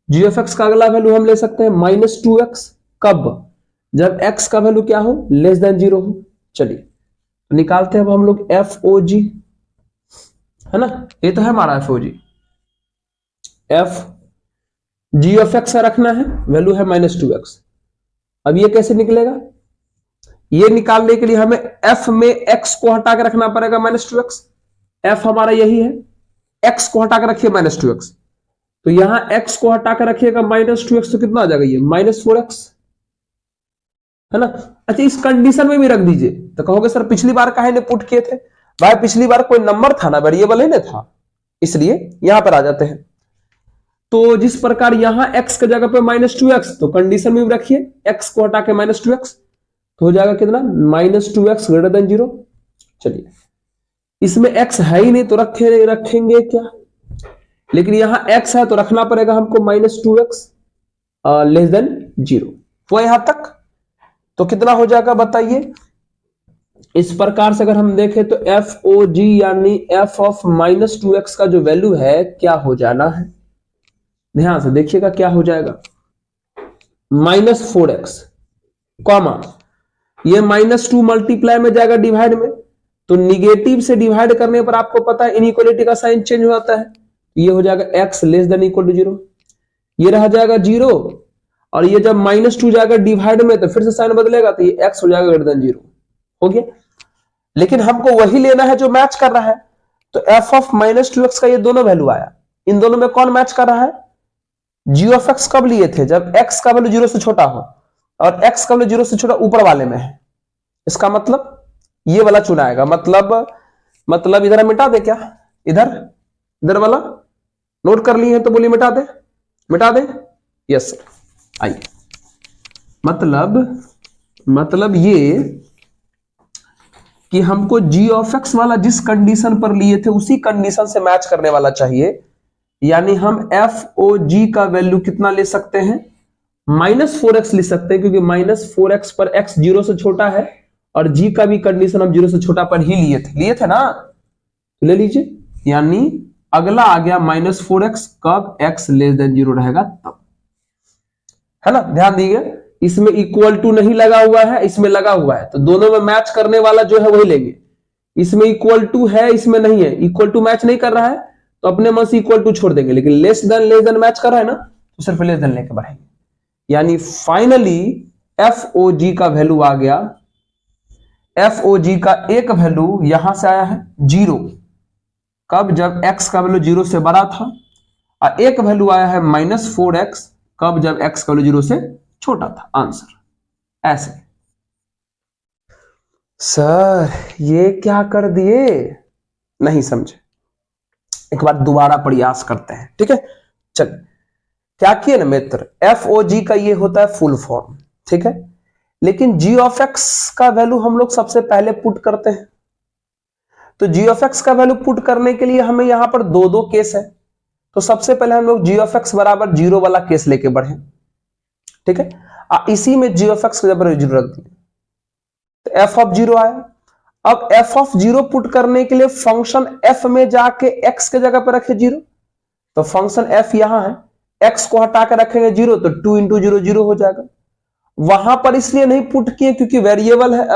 g of x का अगला वैल्यू हम ले सकते हैं -2x, कब? जब x का वैल्यू क्या हो, लेस देन 0 हो। चलिए तो निकालते हैं अब हम लोग FOG, है ना, ये तो है हमारा FOG। f g of x का रखना है, वैल्यू है -2x। अब ये कैसे निकलेगा, ये निकालने के लिए हमें f में x को हटा के रखना पड़ेगा -2x। f हमारा यही है, x को हटा के रखिए -2x, तो यहां x को हटा के रखिएगा -2x, तो कितना आ जाएगा ये -4x, है ना। अच्छा इस कंडीशन में भी रख दीजिए, तो कहोगे सर पिछली बार काहे ने पुट किए थे, भाई पिछली बार कोई नंबर था ना, वेरिएबल ही ना था, इसलिए यहां पर आ जाते हैं। तो जिस प्रकार यहां x के जगह पे -2x, तो कंडीशन में भी रखिए x को हटा के -2x, तो हो जाएगा कितना, -2x ग्रेटर देन 0। चलिए इसमें x है ही नहीं तो रखेंगे क्या, लेकिन यहां x है तो रखना पड़ेगा हमको -2x लेस देन 0। वो यहां तक तो कितना हो जाएगा बताइए। इस प्रकार से अगर हम देखें तो FOG यानी f ऑफ -2x का जो वैल्यू है क्या हो जाना है, ध्यान से देखिएगा क्या हो जाएगा, -4x कॉमा ये -2 मल्टीप्लाई में जाएगा डिवाइड में, तो निगेटिव से डिवाइड करने पर आपको पता है इनइक्वालिटी का साइन चेंज हो जाता है, ये हो जाएगा x less than equal to 0, ये रह जाएगा 0, और ये जब -2 जाएगा डिवाइड में तो फिर से साइन बदलेगा, तो ये x हो जाएगा ग्रेटर देन 0, हो गया। लेकिन हमको वही लेना है जो मैच कर रहा है, तो f ऑफ -2x का ये दोनों वैल्यू आया, इन दोनों में कौन मैच कर रहा है, g ऑफ x कब लिए थे, जब x का वैल्यू 0 से छोटा हो, और x का वैल्यू 0 से छोटा ऊपर वाले में है, इसका मतलब ये वाला चुनाएगा, मतलब इधर मिटा दे क्या, इधर वाला नोट कर लिए हैं तो बोलिए मिटा दे, यस आइए, मतलब ये कि हमको g ऑफ x वाला जिस कंडीशन पर लिए थे उसी कंडीशन से मैच करने वाला चाहिए, यानी हम FOG का वैल्यू कितना ले सकते हैं, -4x ले सकते हैं, क्योंकि -4x पर x 0 से छोटा है, और g का भी कंडीशन हम 0 से छोटा पर ही लिए थे ना, तो ले लीजिए, यानी अगला आ गया -4x, कब x लेस देन 0 रहेगा तब, है ना। ध्यान दीजिए इसमें इक्वल टू नहीं लगा हुआ है, इसमें लगा हुआ है, तो दोनों में मैच करने वाला जो है वही लेंगे। इसमें इक्वल टू है, इसमें नहीं है, इक्वल टू मैच नहीं कर रहा है तो अपने मन से इक्वल टू छोड़ देंगे, लेकिन लेस देन मैच कर रहा है ना, तो सिर्फ लेस देन लेके बढ़ाएंगे, यानी फाइनली FOG का वैल्यू आ गया, FOG का एक वैल्यू यहां से आया है 0, कब, जब x का वैल्यू 0 से बड़ा था, और एक वैल्यू आया है -4x, कब, जब x का वैल्यू 0 से छोटा था। आंसर ऐसे। सर ये क्या कर दिए, नहीं समझे, एक बार दोबारा प्रयास करते हैं, ठीक है। चल क्या किए ना मित्र, FOG का ये होता है फुल फॉर्म, ठीक है, लेकिन g ऑफ x का वैल्यू हम लोग सबसे पहले पुट करते हैं, तो g ऑफ x का वैल्यू पुट करने के लिए हमें यहां पर दो केस है, तो सबसे पहले हम लोग g ऑफ x बराबर 0 वाला केस लेके बढ़े, ठीक है, इसी में g ऑफ x के जगह 0 रख दिए, तो f ऑफ 0 आया। अब f ऑफ 0 पुट करने के लिए फंक्शन f में जाके x के जगह पर रखे 0, तो फंक्शन f यहां है, x को हटा के रखेंगे 0, तो 2 इंटू 0 0 हो जाएगा। वहां पर इसलिए नहीं पुट किए क्योंकि वेरिएबल है,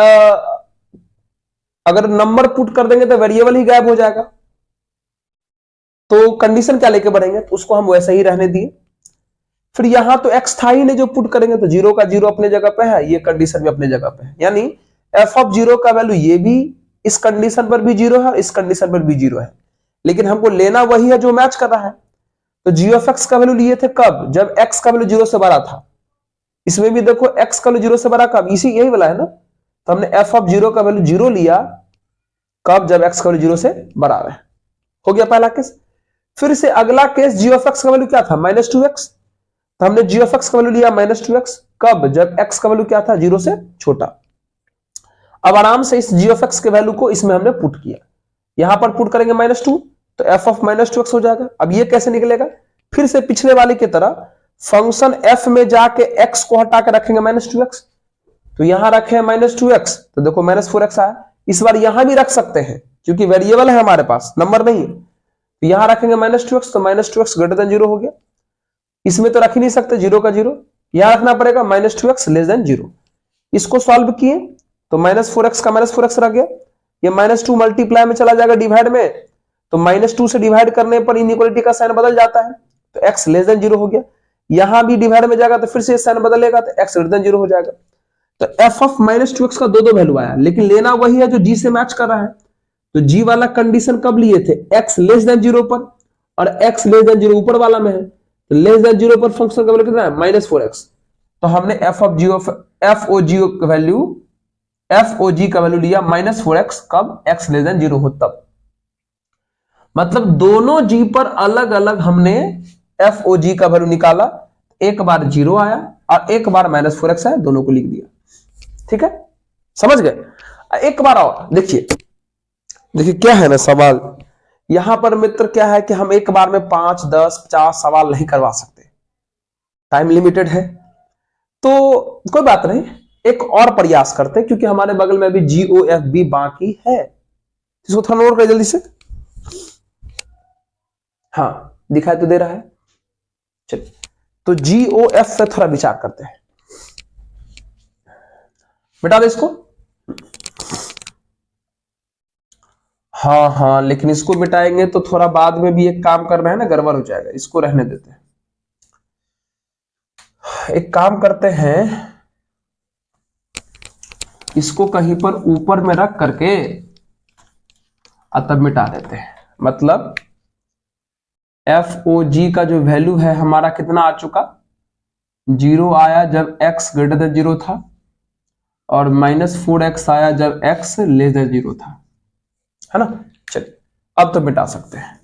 अगर नंबर पुट कर देंगे तो वेरिएबल ही गायब हो जाएगा, तो कंडीशन क्या लेके बढ़ेंगे, तो उसको हम वैसे ही रहने दिए। फिर यहां तो x था ही नहीं जो पुट करेंगे, तो 0 का 0 अपने जगह पे है, ये कंडीशन भी अपने जगह पे है, यानी f ऑफ 0 का वैल्यू ये भी इस कंडीशन पर भी 0 है, इस कंडीशन पर भी 0 है, लेकिन हमको लेना वही है जो मैच कर रहा है। तो g ऑफ x का वैल्यू लिए थे कब, जब x का वैल्यू 0 से बड़ा था, इसमें भी देखो x का वैल्यू 0 से बड़ा कब, इसी यही वाला है ना, तो हमने f ऑफ 0 का वैल्यू 0 लिया, कब, जब x का वैल्यू 0 से बड़ा है, हो गया पहला केस। फिर से अगला केस g ऑफ x का वैल्यू क्या था, -2x, तो हमने g ऑफ x का वैल्यू लिया -2x, कब, जब x का वैल्यू क्या था, 0 से छोटा। अब आराम से इस g ऑफ x के वैल्यू को इसमें हमने पुट किया, यहां पर पुट करेंगे -2, तो f ऑफ -2x हो जाएगा। अब ये कैसे निकलेगा, फिर से पिछले वाले की तरह फंक्शन f में जाके x को हटा के रखेंगे -2x, तो यहां रखे -2x, तो देखो -4x आया। इस बार यहां भी रख सकते हैं क्योंकि वेरिएबल है हमारे पास, नंबर नहीं है, तो यहां रखेंगे -2x, तो -2x ग्रेटर देन 0 हो गया। इसमें तो रख ही नहीं सकते 0 का 0, यहां रखना पड़ेगा -2x लेस देन 0, इसको सॉल्व किए तो -4x का -4x रह गया, ये -2 मल्टीप्लाई में चला जाएगा डिवाइड में, तो -2 से डिवाइड करने पर इनइक्वालिटी का साइन बदल जाता है, तो x लेस देन 0 हो गया। यहां भी डिवाइड में जाएगा तो फिर से साइन बदलेगा तो x ग्रेटर देन 0 हो जाएगा। तो f ऑफ -2x का दो वैल्यू आया, लेकिन लेना वही है जो g से मैच कर रहा है। तो g वाला कंडीशन कब लिए थे, x लेस देन 0 पर, और x लेस देन 0 ऊपर वाला में है, तो लेस देन 0 पर फंक्शन का वैल्यू कितना है, -4x। तो हमने f of g का वैल्यू लिया -4x, कब x लेस देन 0 हो तब। मतलब दोनों g पर अलग अलग हमने f o g का वैल्यू निकाला, एक बार 0 आया और एक बार -4x आया, दोनों को लिख दिया। ठीक है, समझ गए। एक बार और देखिए क्या है ना सवाल यहां पर मित्र, क्या है कि हम एक बार में 5, 10, 50 सवाल नहीं करवा सकते, टाइम लिमिटेड है। तो कोई बात नहीं, एक और प्रयास करते हैं, क्योंकि हमारे बगल में अभी GOF बाकी है। इसको थोड़ा नोट कर जल्दी से। हाँ, दिखाई तो दे रहा है। चलिए, तो GOF से थोड़ा विचार करते हैं। मिटा दे इसको। हाँ, लेकिन इसको मिटाएंगे तो थोड़ा बाद में भी एक काम करना है ना, गड़बड़ हो जाएगा, इसको रहने देते हैं। एक काम करते हैं, इसको कहीं पर ऊपर में रख करके तब मिटा देते हैं। मतलब FOG का जो वैल्यू है हमारा कितना आ चुका, 0 आया जब x ग्रेटर देन 0 था, और -4x आया जब x लेस देन 0 था, है ना। चलिए, अब तो मिटा सकते हैं।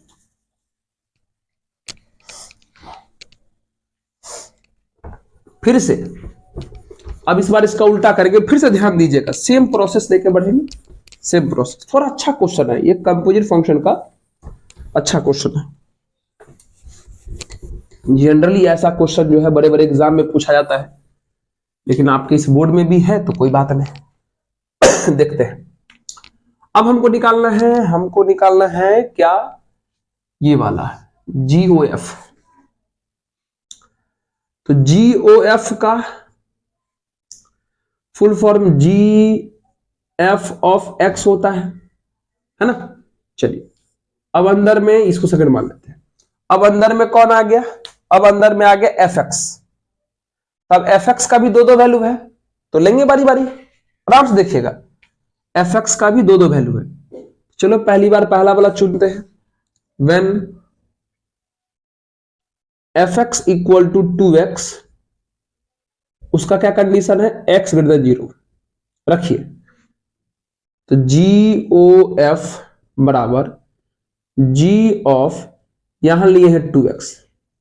फिर से अब इस बार इसका उल्टा करेंगे, फिर से ध्यान दीजिएगा, सेम प्रोसेस लेके बढ़ेंगे, सेम प्रोसेस। थोड़ा अच्छा क्वेश्चन है ये, कंपोजिट फंक्शन का अच्छा क्वेश्चन है। जनरली ऐसा क्वेश्चन जो है बड़े बड़े एग्जाम में पूछा जाता है, लेकिन आपके इस बोर्ड में भी है तो कोई बात नहीं। देखते हैं। अब हमको निकालना है क्या, ये वाला GOF। तो GOF का full form GF of x होता है ना। चलिए, अब अंदर में इसको सेकंड मान लेते हैं। अब अंदर में कौन आ गया, अब अंदर में आ गया fx। तब fx का भी दो वैल्यू है, तो लेंगे बारी बारी, आराम से देखिएगा। fx का भी दो वैल्यू है। चलो पहली बार पहला वाला चुनते हैं। When fx equal to 2x, उसका क्या कंडीशन है, x ग्रेटर देन 0 रखिए। तो GOF बराबर G ऑफ, यहां लिए है 2x,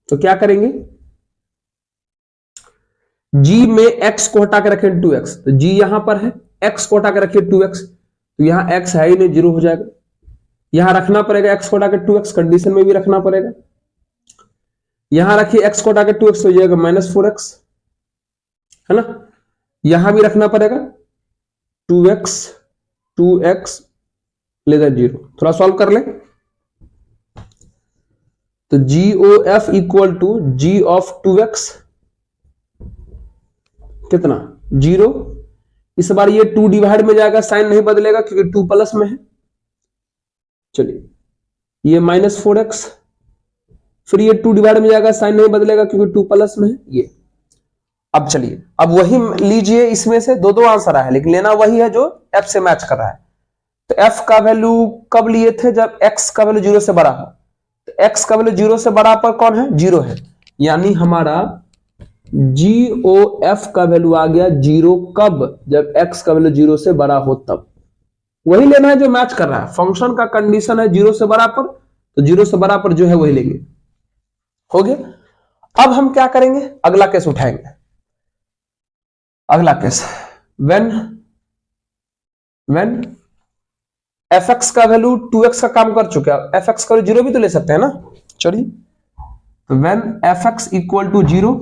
तो क्या करेंगे, G में x को हटा के रखें 2x, तो G यहां पर है, x को हटा के रखिए 2x, तो यहां x है ही नहीं, 0 हो जाएगा। यहां रखना पड़ेगा x को हटा के 2x, कंडीशन में भी रखना पड़ेगा। यहां रखिए x को हटा के 2x, हो जाएगा -4x, है ना। यहां भी रखना पड़ेगा 2x लेस देन 0। थोड़ा सॉल्व कर ले। तो GOF equal to G of 2x कितना, 0। इस बार ये 2 डिवाइड में जाएगा, साइन नहीं बदलेगा क्योंकि 2 प्लस में है। चलिए, ये -4x, फिर ये 2 डिवाइड में जाएगा, साइन नहीं बदलेगा क्योंकि 2 प्लस में है ये। अब चलिए, अब वही लीजिए, इसमें से दो आंसर आया, लेकिन लेना वही है जो f से मैच कर रहा है। तो f का वैल्यू कब लिए थे, जब x का वैल्यू 0 से बड़ा हो। तो x का वैल्यू 0 से बड़ा पर कौन है, 0 है, यानी हमारा GOF का वैल्यू आ गया 0, कब, जब x का वैल्यू 0 से बड़ा हो तब। वही लेना है जो मैच कर रहा है। फंक्शन का कंडीशन है 0 से बड़ा पर, तो 0 से बड़ा पर जो है वही लेंगे। हो गया। अब हम क्या करेंगे, अगला केस उठाएंगे। अगला केस, व्हेन fx का वैल्यू 2x का काम कर चुके हैं, fx का वैल्यू 0 भी तो ले सकते हैं ना। चलिए, तो व्हेन fx इक्वल टू 0,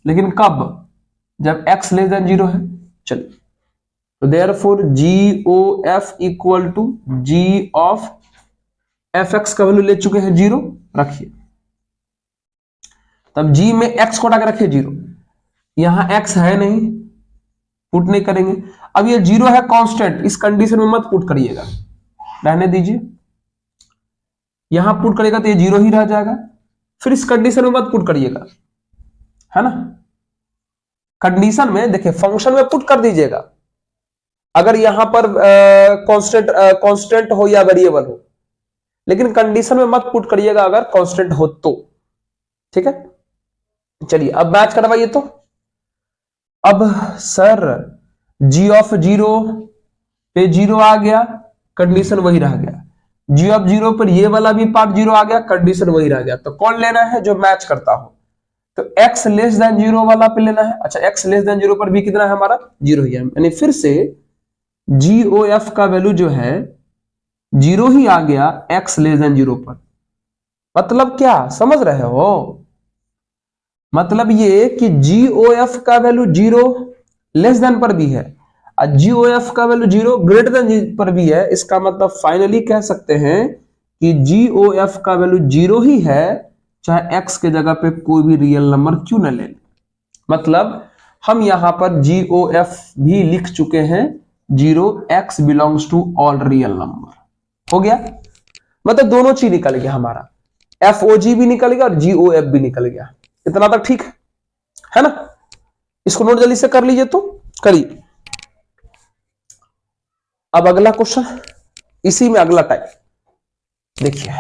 लेकिन कब, जब x लेस देन 0 है। चलिए, तो therefore GOF equal to G of fx का वैल्यू ले चुके हैं 0, रखिए। तब G में x को हटा के रखिए 0, यहां x है नहीं, पुट नहीं करेंगे। अब ये 0 है कांस्टेंट, इस कंडीशन में मत पुट करिएगा, रहने दीजिए। यहां पुट करेगा तो ये 0 ही रह जाएगा। फिर इस कंडीशन में मत पुट करिएगा, है ना। कंडीशन में देखिए, फंक्शन में पुट कर दीजिएगा अगर यहां पर कांस्टेंट हो या वेरिएबल हो, लेकिन कंडीशन में मत पुट करिएगा अगर कांस्टेंट हो तो, ठीक है। चलिए अब मैच करवाइए। तो अब सर g ऑफ 0 पे 0 आ गया, कंडीशन वही रह गया। g ऑफ 0 पर ये वाला भी पार्ट 0 आ गया, कंडीशन वही रह गया। तो कौन लेना है? जो मैच करता हो। तो x लेस देन 0 वाला पे लेना है। अच्छा, x लेस देन 0 पर भी कितना है हमारा? 0 ही है। यानी फिर से GOF का वैल्यू जो है 0 ही आ गया x लेस देन 0 पर। मतलब क्या समझ रहे हो? मतलब ये कि GOF का वैल्यू 0 लेस देन पर भी है और GOF का वैल्यू 0 ग्रेटर देन पर भी है। इसका मतलब फाइनली कह सकते हैं कि GOF का वैल्यू 0 ही है, चाहे x के जगह पे कोई भी रियल नंबर क्यों न ले। मतलब हम यहां पर GOF भी लिख चुके हैं 0, x belongs to all real number. हो गया, मतलब दोनों चीज निकल गया हमारा, FOG भी निकल गया और GOF भी निकल गया। इतना तक ठीक है ना? इसको नोट जल्दी से कर लीजिए, तो करिए। अब अगला क्वेश्चन, इसी में अगला टाइप देखिए,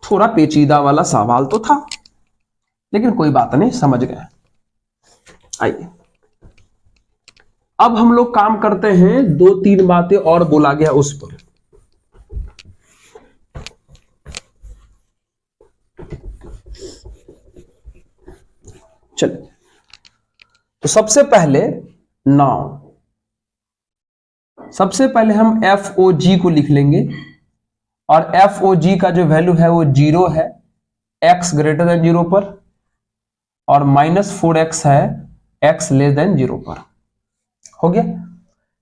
थोड़ा पेचीदा वाला सवाल तो था, लेकिन कोई बात नहीं, समझ गए। आइए अब हम लोग काम करते हैं, 2-3 बातें और बोला गया उस पर। चलिए, तो सबसे पहले सबसे पहले हम FOG को लिख लेंगे और FOG का जो वैल्यू है वो 0 है x ग्रेटर देन 0 पर और -4x है x लेस देन 0 पर। हो गया।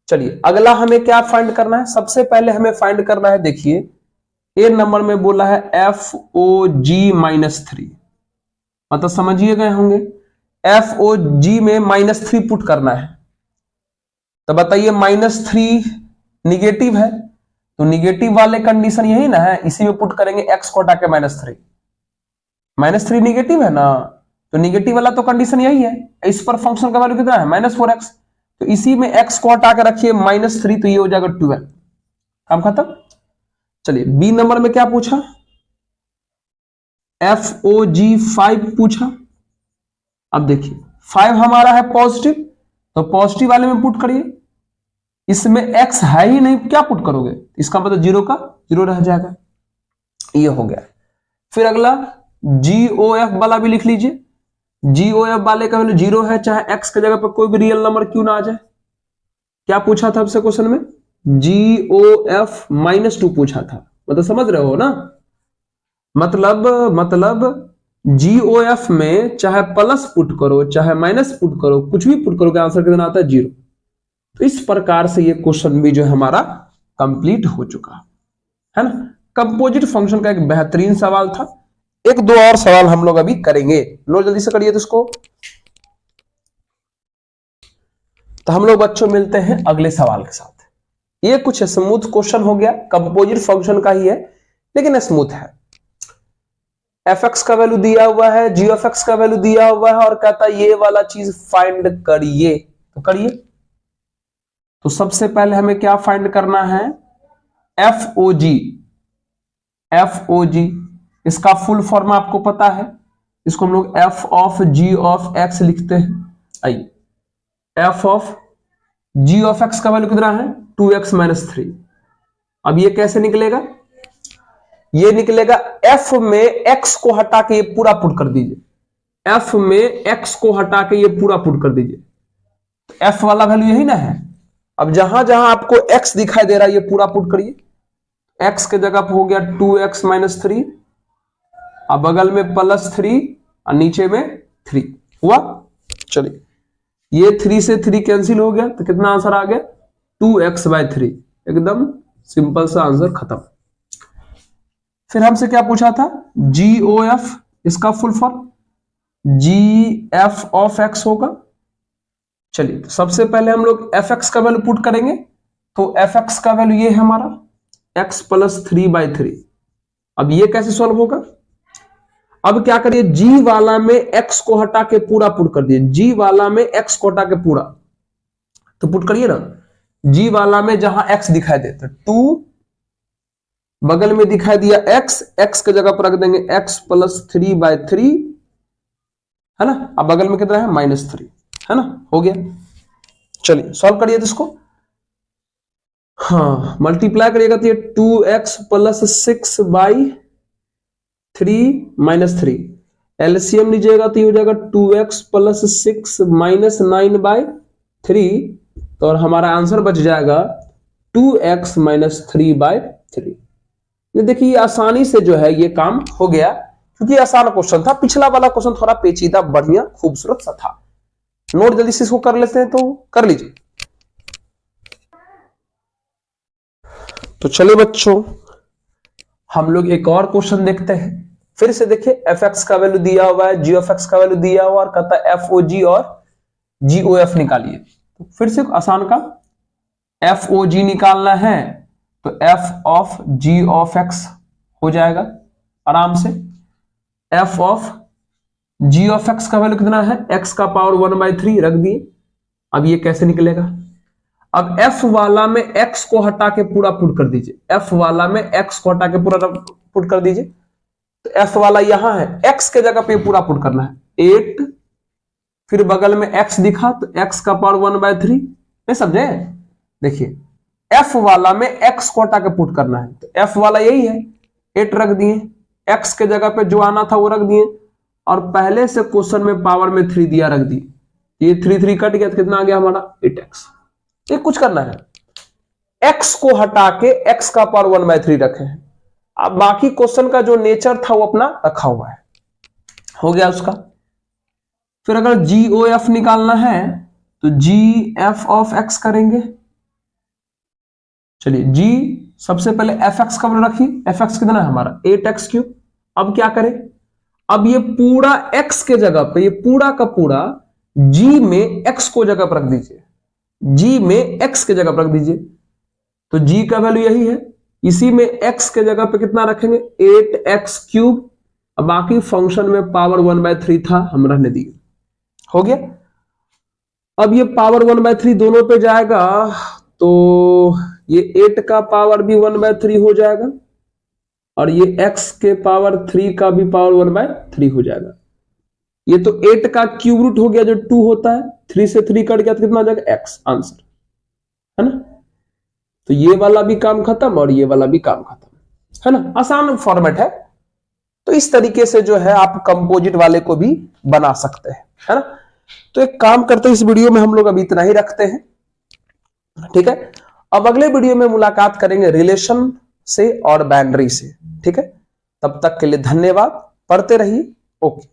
चलिए अगला हमें क्या फाइंड करना है? सबसे पहले हमें फाइंड करना है, देखिए ए नंबर में बोला है FOG-3, मतलब समझिए गए होंगे। FOG में -3 पुट करना है। तो बताइए -3 निगेटिव है, तो निगेटिव वाले कंडीशन यही ना है, इसी में पुट करेंगे x को हटा के -3। -3 निगेटिव है ना, तो निगेटिव वाला तो कंडीशन यही है। इस पर फंक्शन का वैल्यू कितना है? -4x। तो इसी में x को हटा के रखिए -3, तो ये हो जाएगा 12। काम खत्म। चलिए बी नंबर में क्या पूछा? FOG-5 पूछा। अब देखिए 5 हमारा है पॉजिटिव, तो पॉजिटिव वाले में पुट करिए। इसमें x है ही नहीं, क्या पुट करोगे? इसका मतलब 0 का 0 रह जाएगा। ये हो गया। फिर अगला GOF वाला भी लिख लीजिए। GOF वाले का वैल्यू 0 है, चाहे x के जगह पर कोई भी रियल नंबर क्यों ना आ जाए। क्या पूछा था आपसे क्वेश्चन में? GOF-2 पूछा था, मतलब समझ रहे हो ना। मतलब GOF में चाहे प्लस पुट करो चाहे माइनस पुट करो, कुछ भी पुट करो, आंसर कितना आता है? 0। तो इस प्रकार से ये क्वेश्चन भी जो है हमारा कंप्लीट हो चुका है ना। कंपोजिट फंक्शन का एक बेहतरीन सवाल था। 1-2 और सवाल हम लोग अभी करेंगे, नोट जल्दी से करिए तो इसको। तो हम लोग बच्चों मिलते हैं अगले सवाल के साथ। ये कुछ स्मूथ क्वेश्चन हो गया, कंपोजिट फंक्शन का ही है लेकिन स्मूथ है। fx का वैल्यू दिया हुआ है, g(x) का वैल्यू दिया हुआ है और कहता है ये वाला चीज फाइंड करिए। तो करिए। तो सबसे पहले हमें क्या फाइंड करना है? FOG। इसका फुल फॉर्म आपको पता है, इसको हम लोग f of g of x लिखते हैं। आइए, f of g of x का वैल्यू कितना है? 2x - 3। अब ये कैसे निकलेगा? ये निकलेगा f में x को हटा के ये पूरा पुट कर दीजिए। f में x को हटा के ये पूरा पुट कर दीजिए। तो f वाला वैल्यू यही ना है। अब जहां जहां आपको x दिखाई दे रहा है ये पूरा पुट करिए। x के जगह पर हो गया 2x - 3, अब बगल में +3 और नीचे में 3 हुआ। चलिए ये 3 से 3 कैंसिल हो गया, तो कितना आंसर आ गया? 2x/3। एकदम सिंपल सा आंसर खत्म। फिर हमसे क्या पूछा था? GOF, इसका full form G F of X होगा। चलिए तो सबसे पहले हम लोग एफ एक्स का वैल्यू पुट करेंगे, तो एफ एक्स का वैल्यू ये है हमारा एक्स प्लस 3/3। अब ये कैसे सॉल्व होगा? अब क्या करिए, जी वाला में एक्स को हटा के पूरा पुट कर दिए, जी वाला में एक्स को हटा के पूरा, तो पुट करिए ना। जी वाला में जहां एक्स दिखाई देता 2, बगल में दिखाई दिया एक्स, एक्स के जगह पर रख देंगे एक्स प्लस 3/3, है ना। अब बगल में कितना है -3, है ना। हो गया, चलिए सॉल्व करिए तो इसको। हाँ मल्टीप्लाई करिएगा तो ये 2x प्लस 6/3 - 3, एलसीएम लीजिएगा तो ये हो जाएगा 2x प्लस 6 - 9/3, तो और हमारा आंसर बच जाएगा 2x - 3/3। ये देखिए आसानी से जो है ये काम हो गया, क्योंकि आसान क्वेश्चन था। पिछला वाला क्वेश्चन थोड़ा पेचीदा, बढ़िया, खूबसूरत सा था। नोट जल्दी से इसको कर लेते हैं, तो कर लीजिए। तो चलिए बच्चों, हम लोग एक और क्वेश्चन देखते हैं। फिर से देखिए, एफ एक्स का वैल्यू दिया हुआ है, जी ऑफ एक्स का वैल्यू दिया हुआ और कहता है एफ ओ जी और जी ओ एफ निकालिए। तो फिर से आसान का, एफ ओ जी निकालना है तो F of G of X हो जाएगा आराम से। F of G of X का वैल्यू कितना है, एक्स का पावर 1/3 रख दिए। अब ये कैसे निकलेगा? अब f वाला में x को हटा के पूरा पुट कर दीजिए, f वाला में x को हटा के पूरा पुट कर दीजिए। तो f वाला यहां है, x के जगह पे पूरा पुट करना है 8, फिर बगल में x दिखा तो x का पावर 1/3, नहीं समझे? देखिए f वाला में x को हटा के पुट करना है, तो f वाला यही है, 8 रख दिए, x के जगह पे जो आना था वो रख दिए, और पहले से क्वेश्चन में पावर में 3 दिया, रख दिए। ये 3 कट गया तो कितना आ गया हमारा 8x। ये कुछ करना है, x को हटा के x का पावर 1/3 रखे हैं। अब बाकी क्वेश्चन का जो नेचर था वो अपना रखा हुआ है, हो गया उसका। फिर अगर GOF निकालना है तो GF ऑफ x करेंगे। चलिए G सबसे पहले fx का रखिए, fx कितना है हमारा 8x3। अब क्या करें, अब ये पूरा x के जगह पे, ये पूरा का पूरा G में x को जगह पर रख दीजिए, G में x के जगह पर रख दीजिए। तो G का वैल्यू यही है, इसी में x के जगह पे कितना रखेंगे 8x3। अब बाकी फंक्शन में पावर 1/3 था, हम रहने दिए, हो गया। अब ये पावर 1/3 दोनों पे जाएगा तो ये 8 का पावर भी 1/3 हो जाएगा, और ये x के पावर 3 का भी पावर 1/3 हो जाएगा। ये तो 8 का क्यूब रूट हो गया जो 2 होता है, 3 से 3 कट गया तो कितना आ जाएगा x, आंसर, है ना। तो ये वाला भी काम खत्म और ये वाला भी काम खत्म, है ना। आसान फॉर्मेट है। तो इस तरीके से जो है आप कंपोजिट वाले को भी बना सकते हैं, है ना। तो एक काम करते हैं, इस वीडियो में हम लोग अभी इतना ही रखते हैं, ठीक है। अब अगले वीडियो में मुलाकात करेंगे रिलेशन से और बाइनरी से, ठीक है। तब तक के लिए धन्यवाद, पढ़ते रहिए, ओके।